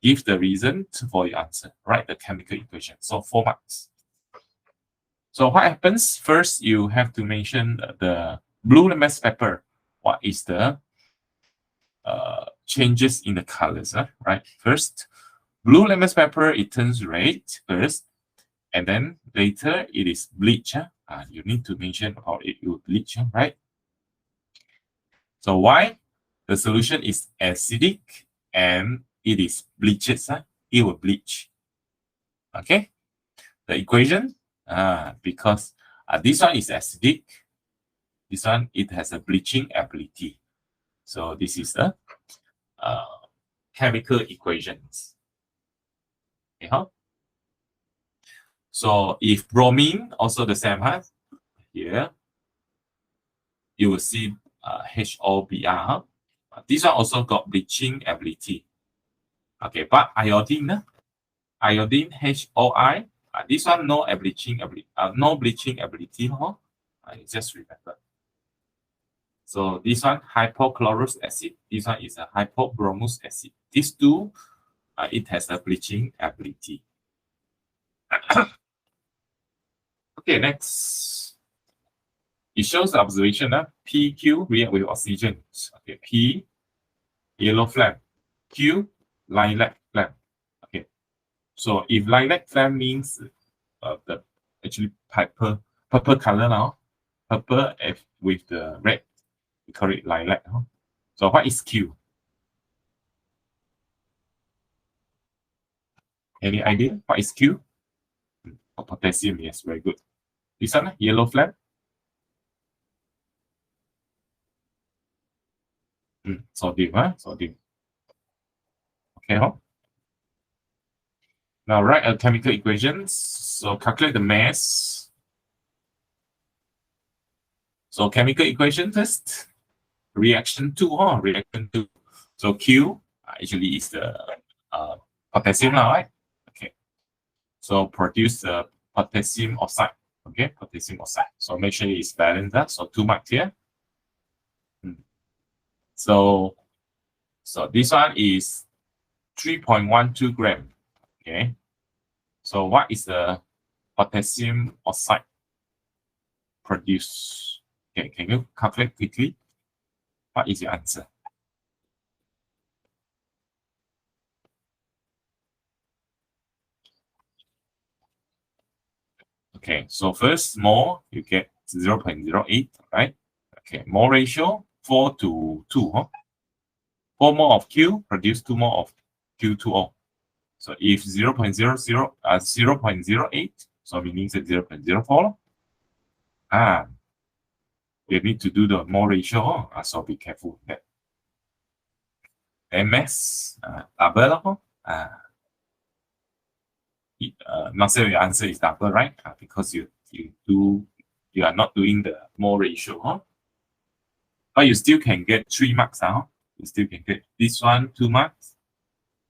Give the reason for your answer. Write the chemical equation. So 4 marks. So what happens? First, you have to mention the blue lemon pepper. What is the changes in the colors? Right. First, blue lemon pepper, it turns red first, and then later it is bleach. You need to mention how it will bleach, right? So why? The solution is acidic and it is bleaches. It will bleach. Okay. The equation, because this one is acidic, this one it has a bleaching ability. So this is the chemical equations. Okay, so if bromine also the same, here you will see HOBr. This one also got bleaching ability. Okay, but iodine, iodine HOI, this one no bleaching ability, no bleaching ability. Just remember. So this one hypochlorous acid, this one is a hypobromous acid. These two, it has a bleaching ability. Okay, next. It shows the observation that PQ react with oxygen. Okay, P, yellow flame. Q, lilac flame. Okay, so if lilac flame means the actually purple color now, purple with the red, we call it lilac. So what is Q? Any idea? What is Q? Oh, potassium, yes, very good. This one, yellow flame. Sodium, sodium. Okay, now write a chemical equations. So calculate the mass. So chemical equation first. Reaction 2, reaction 2. So Q actually is the potassium now, right? Okay. So produce potassium oxide. Okay, potassium oxide. So make sure it's balanced. So 2 marks here. So this one is 3.12 gram. Okay. So what is the potassium oxide produced? Okay, can you calculate quickly? What is your answer? Okay, so first mole, you get 0.08, right? Okay, mole ratio 4 to 2. 4 mole of Q produce 2 mole of Q2O. So if 0.08, so it means that 0.04. You need to do the mole ratio, so be careful with that. MS, double, not say your answer is double, right? Because you are not doing the mole ratio, But you still can get 3 marks. You still can get this one 2 marks,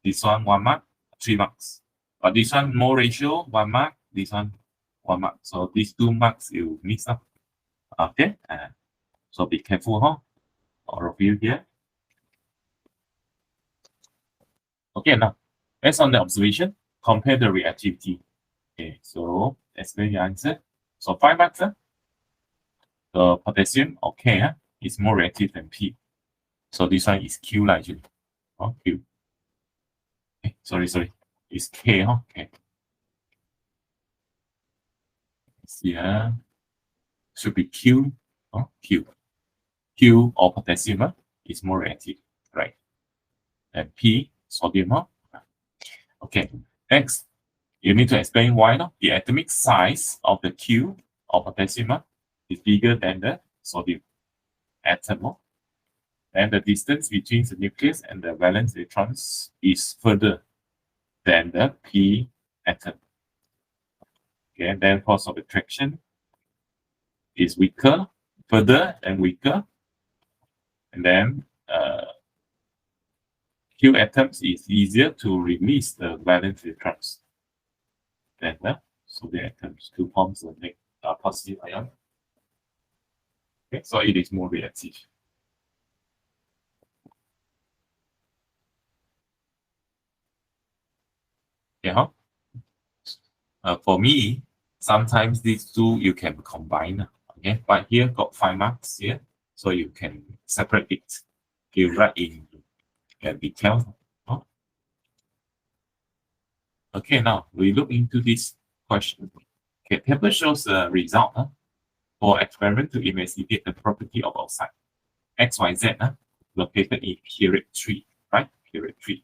this one 1 mark, 3 marks. But this one more ratio, 1 mark, this one 1 mark. So these 2 marks you mix up. Okay. So be careful, all of you here. Okay, now based on the observation, compare the reactivity. Okay, so explain the answer. So 5 marks. The potassium, okay, is more reactive than P. So this one is Q lah, actually. Oh, Q. Sorry. It's K, okay. See, should be Q. Q. Q or potassium is more reactive, right? And P, sodium. Okay. Next, you need to explain why the atomic size of the Q or potassium is bigger than the sodium atom. And the distance between the nucleus and the valence electrons is further than the P atom. Okay, and then force of attraction is weaker, further and weaker. And then Q atoms is easier to release the valence electrons than the sodium atoms to form the positive ion. Okay, so it is more reactive. Yeah. For me, sometimes these two you can combine. Okay, but here got 5 marks here, so you can separate it. You write in detail. Okay, now we look into this question. Okay, table shows the result for experiment to investigate the property of oxide XYZ located in period 3, right? Period 3.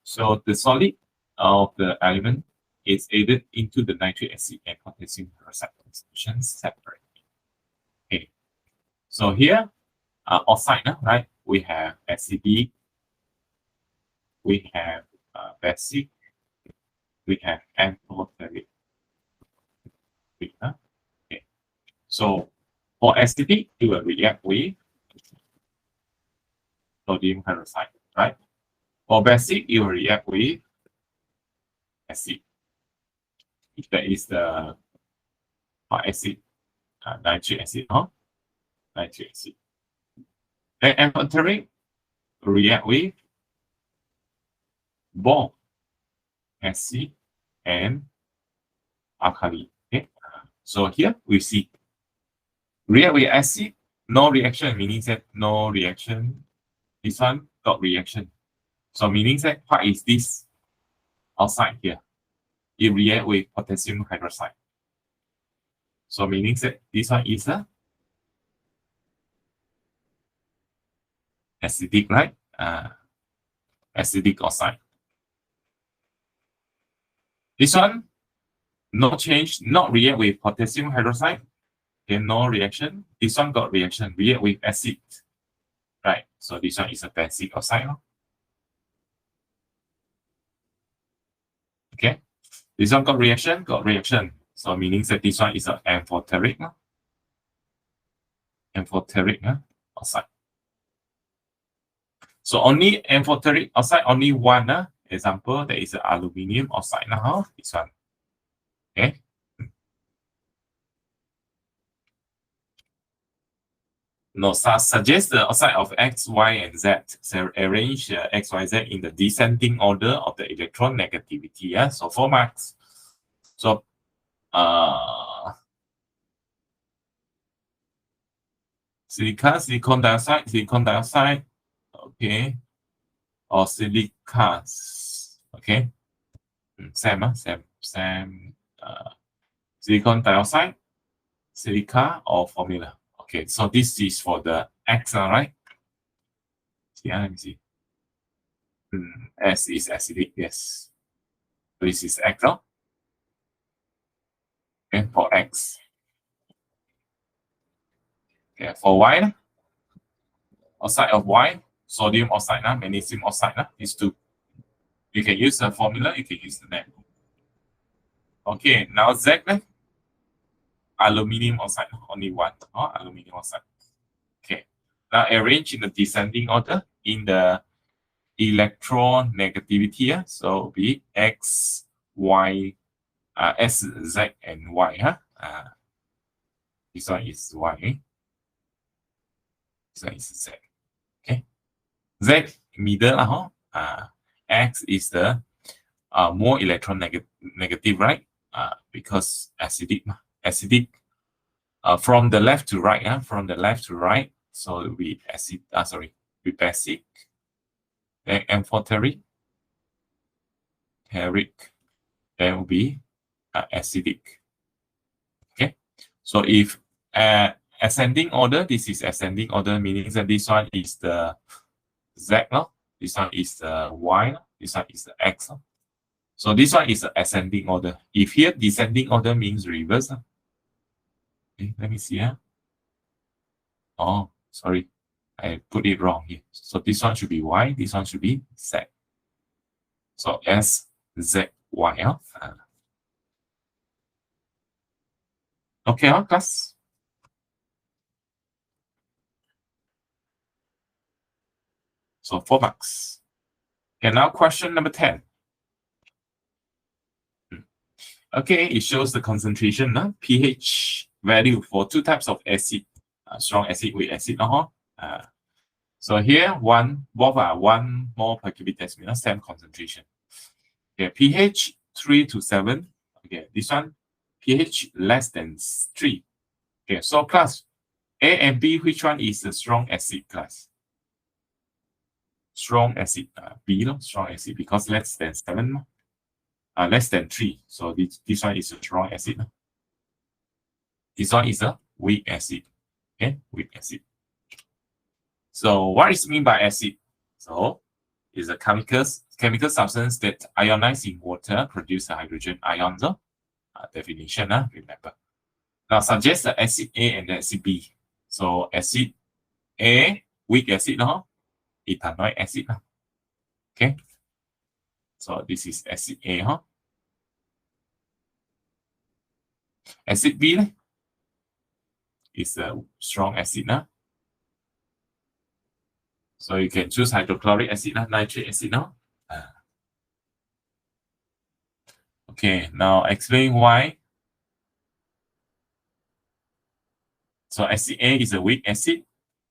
So the solid of the element is added into the nitric acid and potassium hydroxide solutions separately. Okay. So here, oxide, right? We have acidic, we have basic, we have amphoteric. Okay. So for acidic, it will react with sodium hydroxide, right? For basic, it will react with acid. If that is the acid, nitric acid, nitric acid. Then amphoteric react with both acid and alkali. Okay, so here we see react with acid, no reaction, meaning that no reaction. This one got reaction. So meaning that what is this outside here? It react with potassium hydroxide. So meaning that this one is a acidic, right? Acidic oxide. This one, no change, not react with potassium hydroxide. Okay, no reaction. This one got reaction, react with acid. Right. So this one is a basic oxide. Okay. This one got reaction. So meaning that this one is an amphoteric. Amphoteric oxide. So only amphoteric oxide, only one example, there is an aluminium oxide now. This one. Okay. No, suggest the oxide of X, Y, and Z. So arrange X, Y, Z in the descending order of the electron negativity. Yeah, so 4 marks. So silicon dioxide, okay, or silicas, okay, same. Silicon dioxide, silica, or formula. Okay, so this is for the X, right? Yeah, let me see. S is acidic, yes. This is X, okay, for X. Okay, for Y, oxide of Y, sodium oxide, magnesium oxide, these two. You can use the formula, you can use the name. Okay, now Z, aluminium oxide, only one, aluminium oxide. Okay, Now arrange in the descending order in the electronegativity. So it'll be X, Y, S, Z, and Y. This one is Y. This one is Z. Okay. Z middle. X is the more electronegative, right? Because acidic. From the left to right. From the left to right. So it will be acid. Be basic. Then amphoteric. Teric. Then will be acidic. Okay. So if ascending order, this is ascending order, meaning that this one is the Z, this one is the Y, this one is the X. So this one is the ascending order. If here descending order means reverse. Okay, let me see. Oh, sorry. I put it wrong here. So this one should be Y, this one should be Z. So S, Z, Y. Okay, class. So 4 marks. Okay, now question number 10. Okay, it shows the concentration, pH value for 2 types of acid, strong acid, weak acid. So here, both are 1 mole per cubic decimeter, same concentration. Okay, pH 3 to 7. Okay, this one, pH less than 3. Okay, so class A and B, which one is the strong acid class? Strong acid, B, strong acid, because less than 7. Less than 3. So this one is a strong acid. This one is a weak acid. Okay, weak acid. So what is mean by acid? So it's a chemical substance that ionize in water, produce hydrogen ions. Definition, remember. Now suggest the acid A and the acid B. So acid A, weak acid, ethanoic acid. Okay. So this is acid A, Acid B is a strong acid. So you can choose hydrochloric acid, nitric acid. Okay, now explain why. So acid A is a weak acid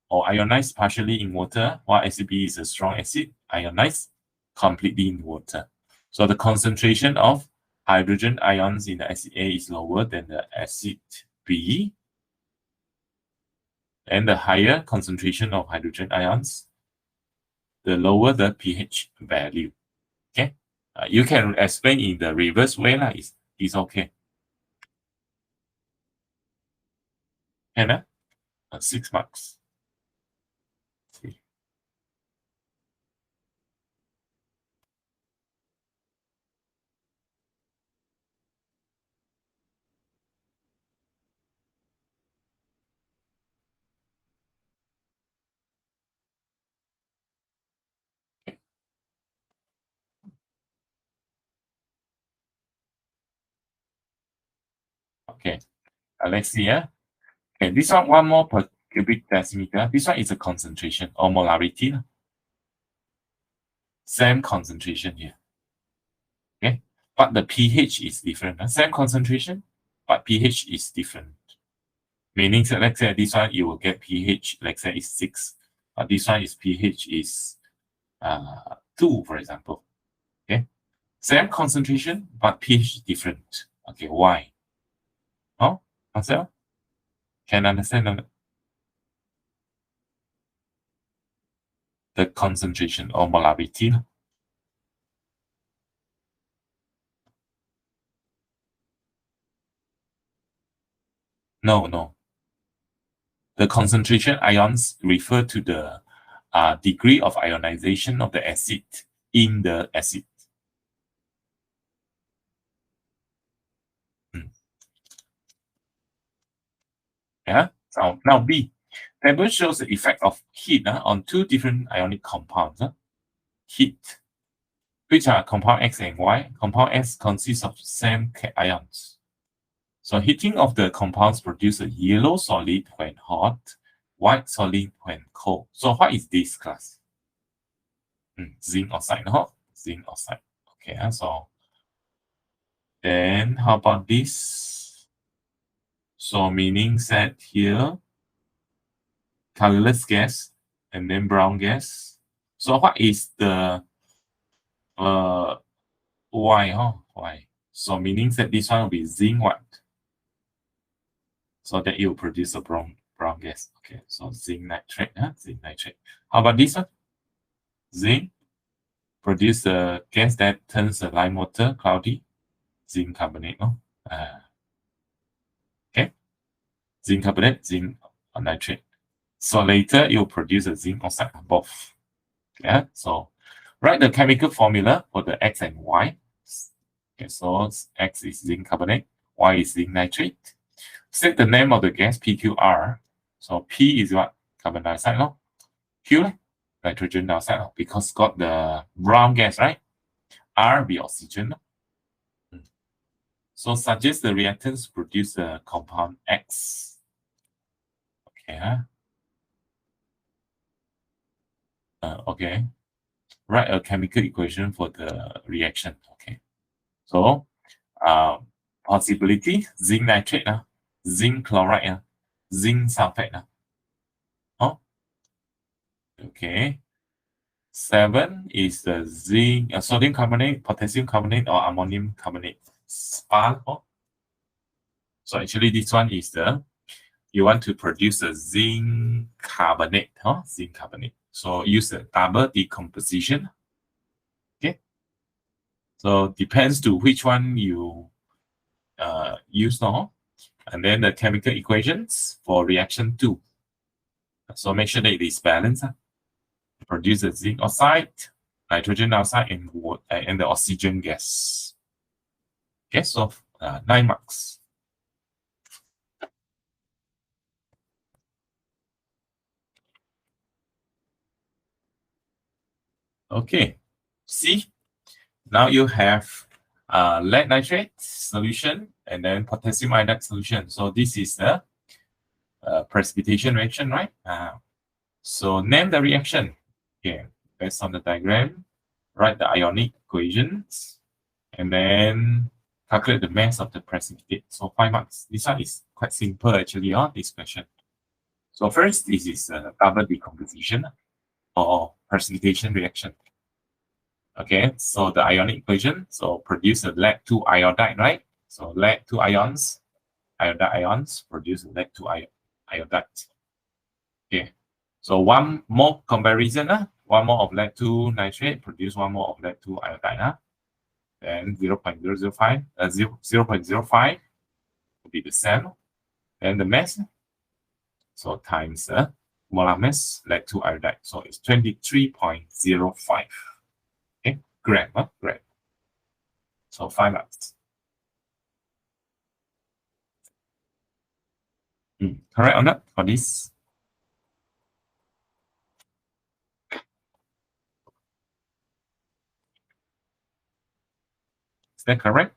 or ionized partially in water, while acid B is a strong acid, ionized completely in water. So the concentration of hydrogen ions in the acid A is lower than the acid B, and the higher concentration of hydrogen ions, the lower the pH value. Okay, you can explain in the reverse way. It's okay. And 6 marks. See. Okay, let's see. Okay, this one more per cubic decimeter. This one is a concentration or molarity. Same concentration here. Okay, but the pH is different. Same concentration, but pH is different. Meaning, so let's say this one you will get pH, let's say is 6, but this one is pH is 2, for example. Okay, same concentration, but pH different. Okay, why? Marcel? Can understand the concentration or molarity? No. The concentration ions refer to the degree of ionization of the acid in the acid. Yeah. So now B. Table shows the effect of heat on 2 different ionic compounds. Heat, which are compound X and Y. Compound X consists of same ions. So heating of the compounds produce a yellow solid when hot, white solid when cold. So what is this class? Zinc oxide, no? Zinc oxide. Okay, so then how about this? So meaning that here, colorless gas and then brown gas. So what is the why? Why? So meaning that this one will be zinc what? So that you produce a brown gas. Okay, so zinc nitrate, zinc nitrate. How about this one? Zinc produce a gas that turns the lime water cloudy. Zinc carbonate, no? Okay, zinc carbonate, zinc nitrate. So later you'll produce a zinc oxide both. Yeah, so write the chemical formula for the X and Y. Okay, so X is zinc carbonate, Y is zinc nitrate. Set the name of the gas PQR. So P is what? Carbon dioxide, no? Q, nitrogen dioxide, no? Because got the brown gas, right? R be oxygen. No? So suggest the reactants produce a compound X. Okay. Okay. Write a chemical equation for the reaction. Okay. So possibility, zinc nitrate, zinc chloride, zinc sulfate. Oh, okay. 7 is the zinc, sodium carbonate, potassium carbonate, or ammonium carbonate. Spal. Oh. So actually this one is the, you want to produce a zinc carbonate, zinc carbonate. So use a double decomposition. Okay. So depends to which one you use now. And then the chemical equations for reaction 2. So make sure that it is balanced. Produce the zinc oxide, nitrogen dioxide, and the oxygen gas. Okay, so 9 marks. Okay, see, now you have lead nitrate solution and then potassium iodide solution. So this is the precipitation reaction, right? So name the reaction. Okay, based on the diagram, write the ionic equations, and then calculate the mass of the precipitate. So 5 marks. This one is quite simple actually on this question. So first, this is a double decomposition or precipitation reaction. Okay, so the ionic equation, so produce a lead-2 iodide, right? So lead-2 ions, iodide ions produce lead-2 iodide. Okay, so one more comparison, one more of lead-2 nitrate produce one more of lead-2 iodide, then 0.005, 0.05 will be the same, and the mass, so times molar mass lead-2 iodide, so it's 23.05. Okay, gram, gram. So 5 marks. Correct or not for this? Is that correct?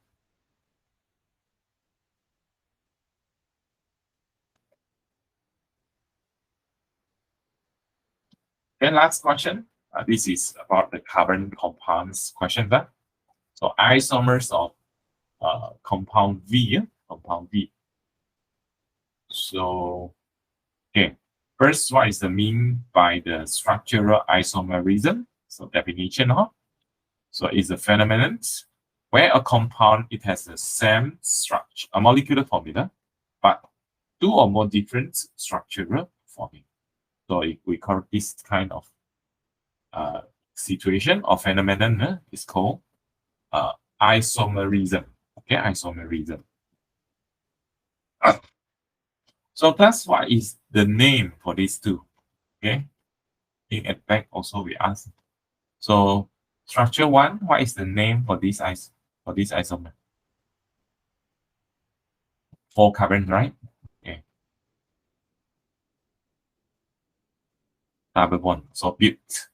Then last question. This is about the carbon compounds question. So isomers of compound V. Compound V. So, okay. First, what is the mean by the structural isomerism? So definition, So it's a phenomenon where a compound, it has the same structure, a molecular formula, but 2 or more different structural formula. So if we call this kind of situation or phenomenon is called isomerism. Okay, isomerism. So that's what is the name for these two. Okay, in effect also we ask. So structure 1, what is the name for this isomer? 4 carbon, right? Okay. Double bond. So but.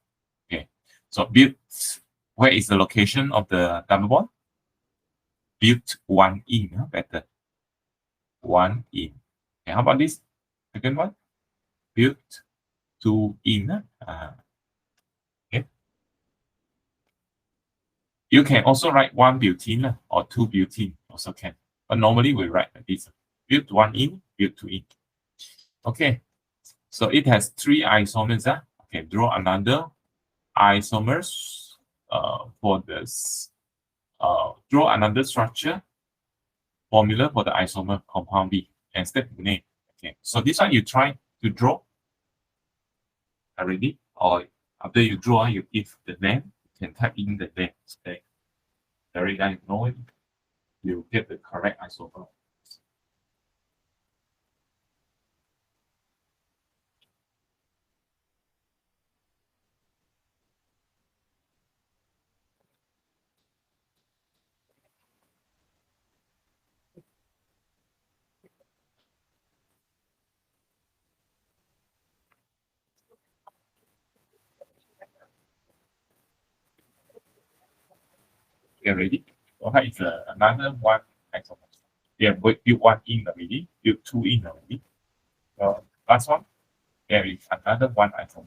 Okay. So but, where is the location of the double bond? But 1 in, better. 1 in. Okay, how about this second one? built to in. Okay. You can also write one butene or two butene also can. But normally we write like this. Built one in, built two in. Okay. So it has three isomers. Okay, draw another isomers for this. Draw another structure formula for the isomer compound B and step name. Okay, so this one you try to draw already, or after you draw, you give the name, you can type in the name. Okay, very nice. Know it, you get the correct isomer. Okay, ready? Okay, it's another one isomer. Yeah, but you one in already, you two in already. So last one, there is another one isomer.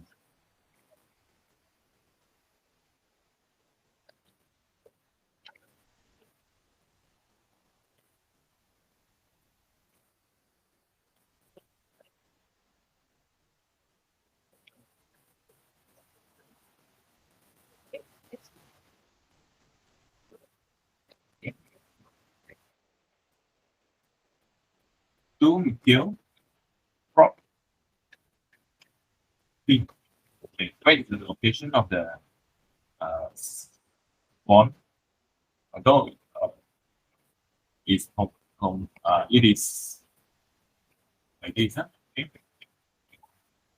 Two methyl prop B. Okay, where is the location of the bond? Although it is like this. Okay.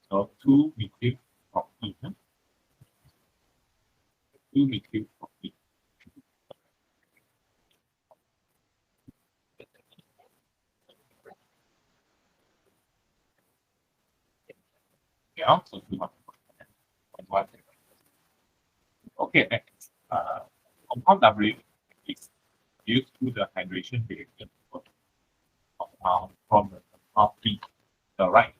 So two methyl prop B. Two methyl prop B. Yeah, so two one. Okay, next. Compound W is used to the hydration reaction compound from the compound B, the right.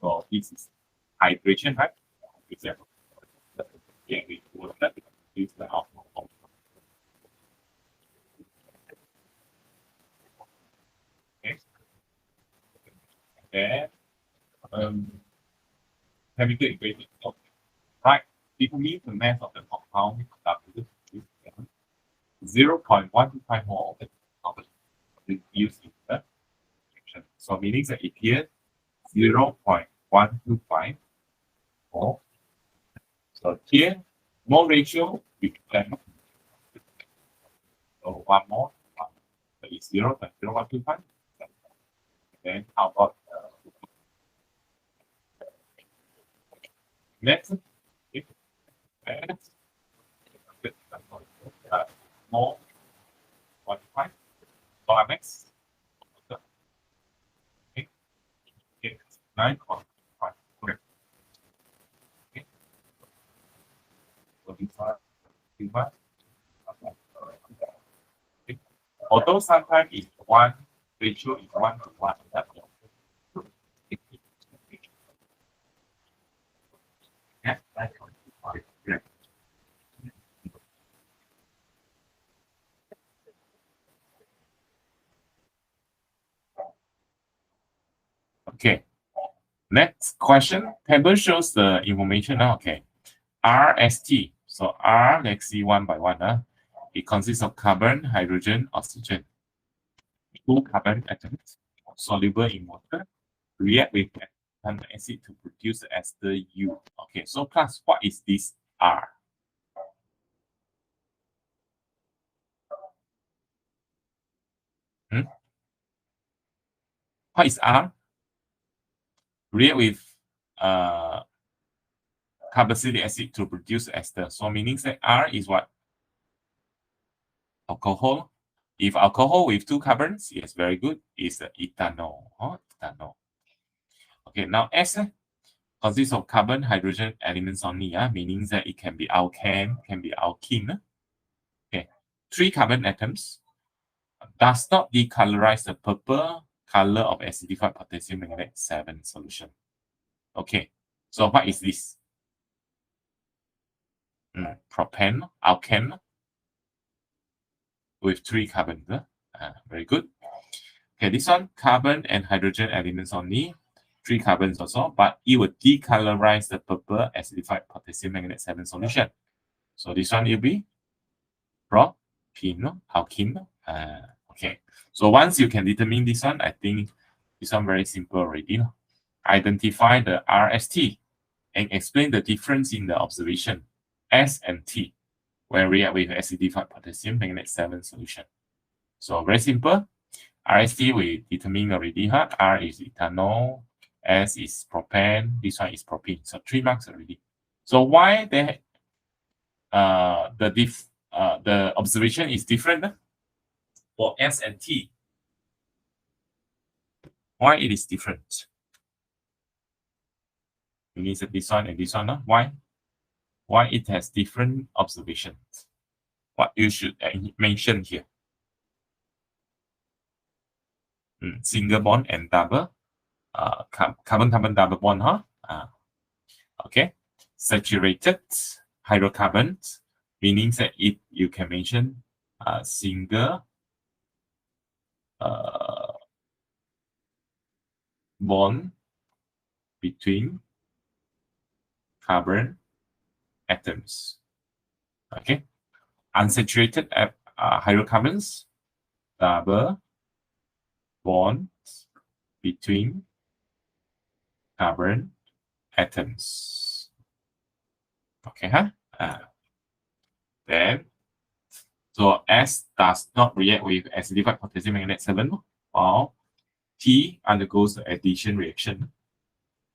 So this is hydration, right? Example. Yeah, we will let use the alcohol. Okay. Then chemical equation. Right. It means the mass of the compound W is 0.125 mole of the used in the reaction. So meaning that it here 0.125 mole. So here mole ratio we can so one more. So it's 0.0125. Then how about next? More 1.5 next. Okay. Okay. 9.5. Correct. Okay. So these are sigma. Okay. Although sometimes it's one ratio is 1 to 1. Yeah, that's yeah. Okay. Next question. Table shows the information. Okay. RST. So R, let's see one by one. It consists of carbon, hydrogen, oxygen. Two carbon atoms soluble in water react with an acid to produce the ester U. Okay, so class, what is this R? What is R? React with carboxylic acid to produce ester. So meaning that R is what? Alcohol. If alcohol with two carbons, yes, very good. Is ethanol. Ethanol. Okay, now S consists of carbon, hydrogen elements only. Meaning that it can be alkane, can be alkene. Okay, three carbon atoms. Does not decolorize the purple color of acidified potassium manganate 7 solution. Okay, so what is this? Propane, alkane with 3 carbons. Very good. Okay, this one, carbon and hydrogen elements only, 3 carbons also, but it will decolorize the purple acidified potassium manganate 7 solution. So this one will be propene, alkene. Okay, so once you can determine this one, I think this one very simple already. Identify the RST and explain the difference in the observation S and T when react with acidified potassium manganate 7 solution. So very simple. RST we determine already. R is ethanol, S is propane, this one is propene. So 3 marks already. So why the observation is different for S and T? Why it is different? You need this one and this one. Why? Why it has different observations? What you should mention here? Single bond and double carbon-carbon double bond, okay. Saturated hydrocarbons, meaning that you can mention single bond between carbon atoms. Okay. Unsaturated hydrocarbons, double bonds between carbon atoms. Okay, then, so S does not react with acidified potassium manganate 7, while T undergoes the addition reaction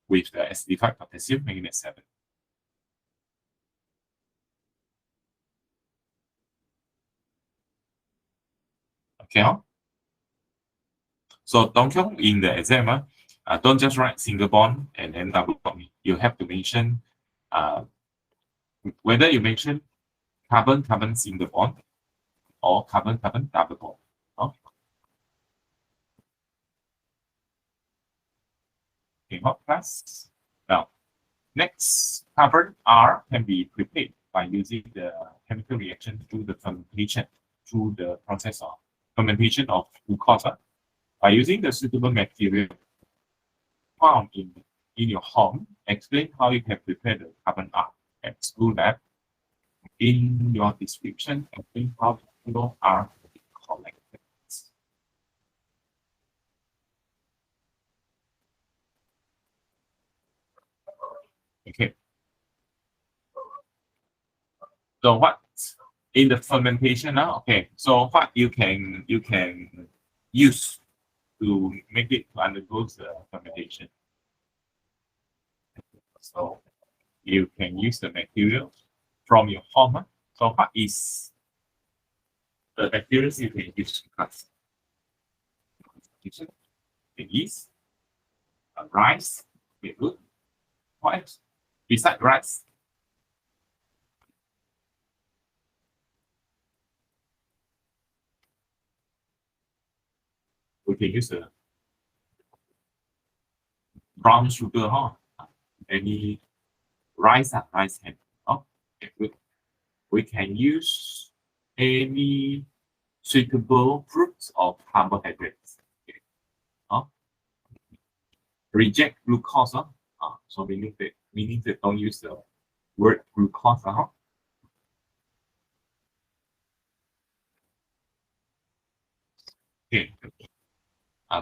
with the acidified potassium manganate 7. Okay, so don't come in the exam, don't just write single bond and then double bond. You have to mention whether you mention carbon-carbon single bond or carbon-carbon double bond. Okay, what class? Now, next, carbon R can be prepared by using the chemical reaction through the fermentation, through the process of fermentation of glucose. By using the suitable material found in your home, explain how you can prepare the carbon R at school lab. In your description, explain how the kilo R is collected. Okay. So what in the fermentation now? Okay. So what you can use to make it to undergo the fermentation. So you can use the material from your home. So what is the materials you can use? Yeast, rice, good. What? Besides rice, we can use the brown sugar, any rice, rice can. Okay, good. We can use any suitable fruits or carbohydrates. Okay. Reject glucose. So meaning that don't use the word glucose. Okay.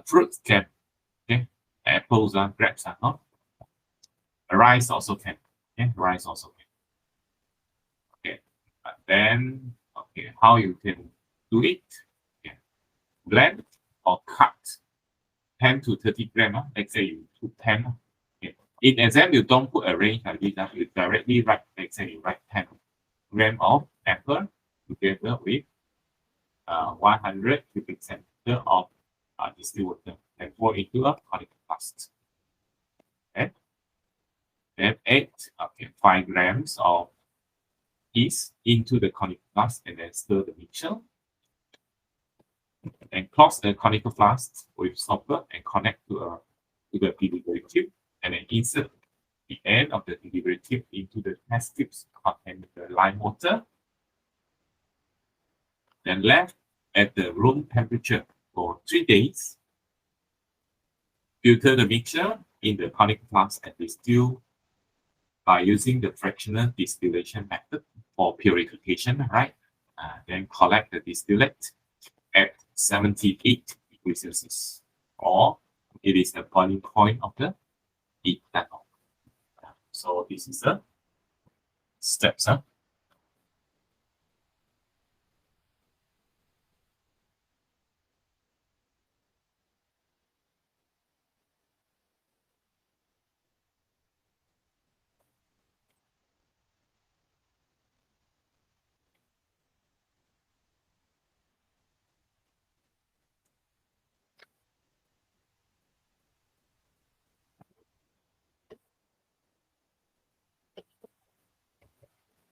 Fruits can. Okay. Apples, grapes, rice also can. Okay. Rice also can. Okay. Then, okay, how you can do it? Okay. Blend or cut 10 to 30 gram. Let's say you put 10. Okay. In exam, you don't put a range like this. You directly write, let's say you write 10 gram of apple together with 100 cubic centimeter of distilled water and pour into a conical flask. Okay. Then 5 grams of yeast into the conical flask and then stir the mixture. and close the conical flask with stopper and connect to the delivery tube, and then insert the end of the delivery tube into the test tubes containing the lime water. Then left at the room temperature for 3 days. Filter the mixture in the conical flask and distill by using the fractional distillation method for purification, right? Then collect the distillate at 78 degrees Celsius, or it is the boiling point of the ethanol. So this is the steps.